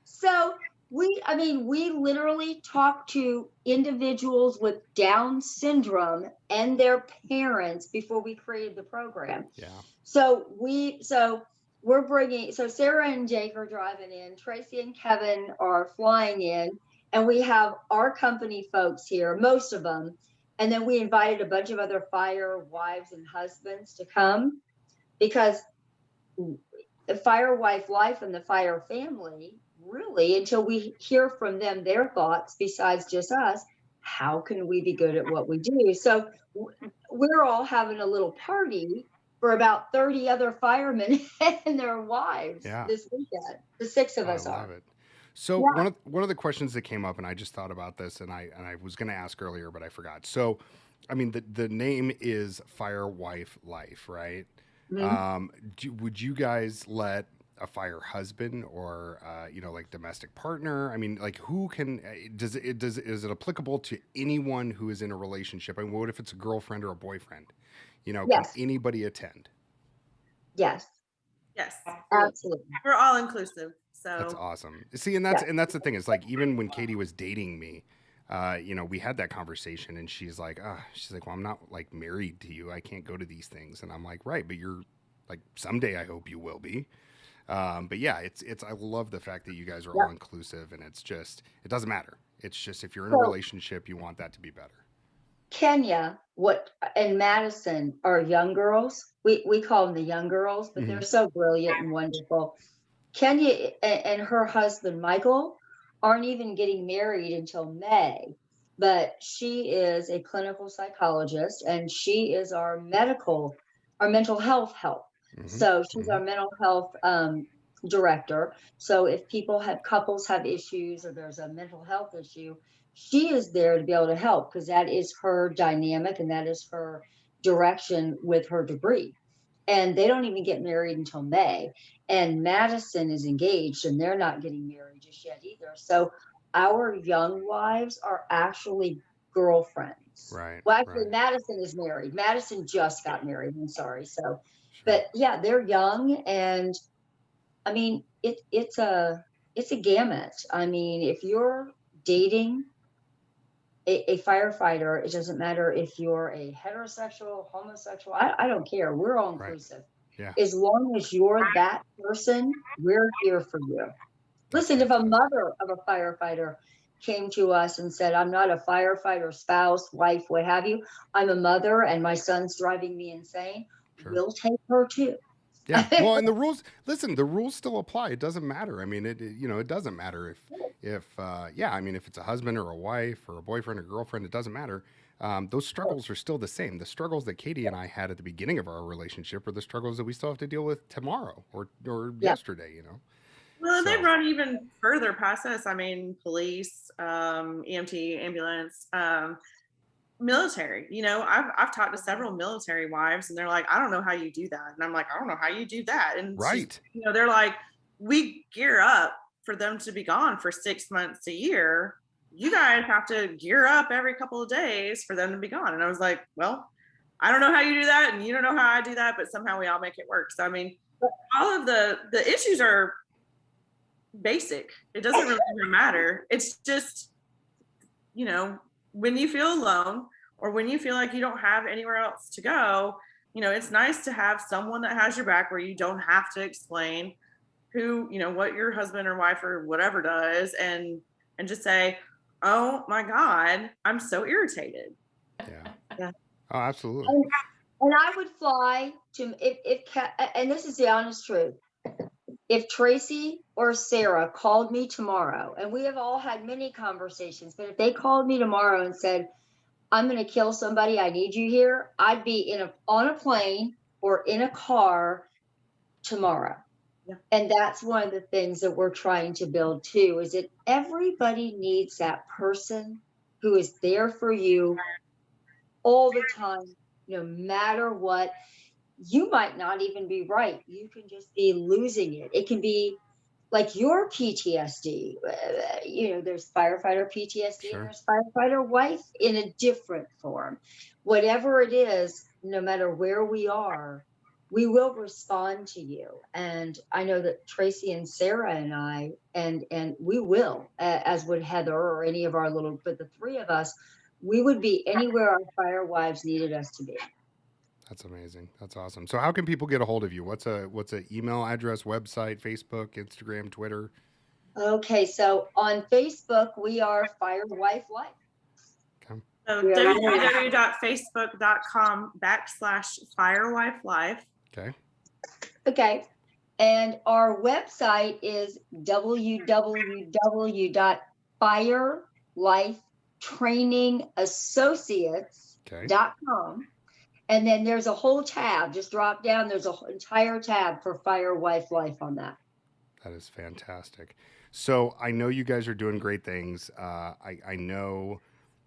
So we literally talk to individuals with Down syndrome and their parents before we created the program. Yeah. So we're bringing, so Sarah and Jake are driving in, Tracy and Kevin are flying in, and we have our company folks here, most of them. And then we invited a bunch of other fire wives and husbands to come because the Fire Wife Life and the fire family, really, until we hear from them, their thoughts, besides just us, how can we be good at what we do? So we're all having a little party for about 30 other firemen and their wives Yeah. this weekend. The 6 of Oh, I us are. love it. So Yeah. one of the questions that came up, and I just thought about this, and I was going to ask earlier, but I forgot. So, I mean, the name is Firewife Life, right? Mhm. Would you guys let a fire husband or like domestic partner? I mean, like who can is it applicable to anyone who is in a relationship? I mean, what if it's a girlfriend or a boyfriend? Can Yes. anybody attend? Yes. Yes, Absolutely. we're all inclusive. That's So awesome. See, and Yeah. that's the thing. Is like even when Katie was dating me, we had that conversation, and she's like, well, I'm not like married to you. I can't go to these things, and I'm like, right, but you're like someday. I hope you will be. But yeah, it's. I love the fact that you guys are Yeah. all inclusive, and it's just it doesn't matter. It's just if you're in a So relationship, you want that to be better. Kenya, and Madison are young girls. We call them the young girls, but Hmm. they're so brilliant and wonderful. Kenya and her husband Michael aren't even getting married until May, but she is a clinical psychologist and she is our mental health help. Hmm. So she's Hmm. our mental health director. So if couples have issues or there's a mental health issue, she is there to be able to help because that is her dynamic and that is her direction with her degree. And they don't even get married until May. And Madison is engaged and they're not getting married just yet either. So our young wives are actually girlfriends. Right. Well, actually, Right. Madison is married. Madison just got married. I'm sorry. So, Sure. but yeah, they're young, and I mean, it's a gamut. I mean, if you're dating a firefighter, it doesn't matter if you're a heterosexual, homosexual. I don't care. We're all Right. inclusive. Yeah. As long as you're that person, we're here for you. That's Listen, if a fantastic. mother of a firefighter came to us and said, I'm not a firefighter, spouse, wife, what have you, I'm a mother and my son's driving me insane, Sure. we'll take her too. Yeah. Well, and the rules, listen, the rules still apply. It doesn't matter. I mean, it doesn't matter yeah, I mean, if it's a husband or a wife or a boyfriend or girlfriend, it doesn't matter. Those struggles are still the same. The struggles that Katie and I had at the beginning of our relationship are the struggles that we still have to deal with tomorrow or Yeah. yesterday. well, they've So, run even further past us. I mean, police, EMT, ambulance, military. I've talked to several military wives, and they're like, "I don't know how you do that," and I'm like, "I don't know how you do that." And right. they're like, "We gear up for them to be gone for 6 months a year. You guys have to gear up every couple of days for them to be gone." And I was like, "Well, I don't know how you do that, and you don't know how I do that, but somehow we all make it work." So I mean, all of the issues are basic. It doesn't really even matter. It's just, when you feel alone or when you feel like you don't have anywhere else to go, it's nice to have someone that has your back where you don't have to explain what your husband or wife or whatever does, and just say, "Oh my God, I'm so irritated." Yeah. Yeah. Oh, absolutely. and, and I would fly to, and this is the honest truth. If Tracy or Sarah called me tomorrow, and we have all had many conversations, but if they called me tomorrow and said, I'm going to kill somebody, I need you here, I'd be on a plane or in a car tomorrow. Yeah. And that's one of the things that we're trying to build too, is that everybody needs that person who is there for you all the time, no matter what. You might not even be right. You can just be losing it. It can be like your PTSD. There's firefighter PTSD and Sure. there's firefighter wife in a different form. Whatever it is, no matter where we are, we will respond to you. And I know that Tracy and Sarah and I, and we will, as would Heather or any of our but the three of us, we would be anywhere our fire wives needed us to be. That's amazing. That's awesome. So how can people get a hold of you? What's a email address, website, Facebook, Instagram, Twitter? Okay, so on Facebook, we are Firewife Life. Okay. So We are www.facebook.com/firewifelife. Okay. okay. And our website is www.firelifetrainingassociates.com. And then there's a whole tab, just drop down, there's an entire tab for Fire Wife Life on that. That is fantastic. So I know you guys are doing great things. I know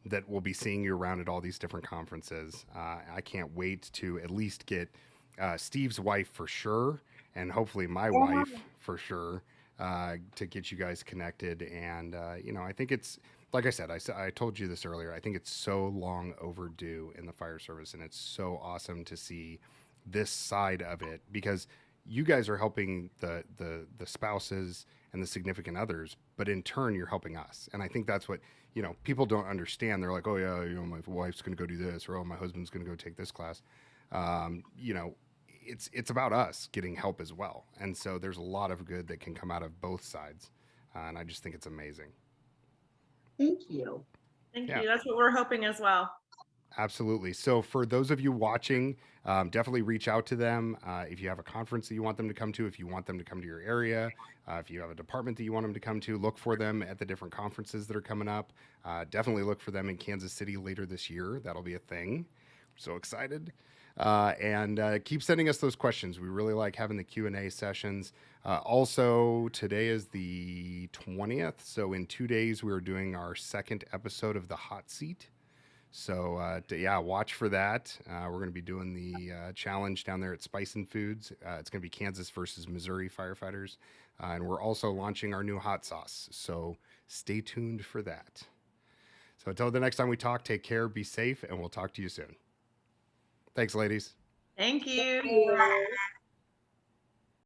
that we'll be seeing you around at all these different conferences. I can't wait to at least get Steve's wife for sure, and hopefully my wife for sure, to get you guys connected. And I think it's like I said, I told you this earlier. I think it's so long overdue in the fire service, and it's so awesome to see this side of it because you guys are helping the spouses and the significant others, but in turn you're helping us. And I think that's what people don't understand. They're like, oh yeah, my wife's going to go do this, or oh, my husband's going to go take this class. It's about us getting help as well. And so there's a lot of good that can come out of both sides, and I just think it's amazing. Thank you. Thank Yeah. you. That's what we're hoping as well. Absolutely. So for those of you watching, definitely reach out to them. If you have a conference that you want them to come to, if you want them to come to your area, if you have a department that you want them to come to, look for them at the different conferences that are coming up. Definitely look for them in Kansas City later this year. That'll be a thing. So excited. And keep sending us those questions. We really like having the Q&A sessions. Also, today is the 20th. So in 2 days, we're doing our second episode of The Hot Seat. So watch for that. We're going to be doing the challenge down there at Spice and Foods. It's going to be Kansas versus Missouri firefighters. And we're also launching our new hot sauce. So stay tuned for that. So until the next time we talk, take care, be safe, and we'll talk to you soon. Thanks, ladies. Thank you. Thank you.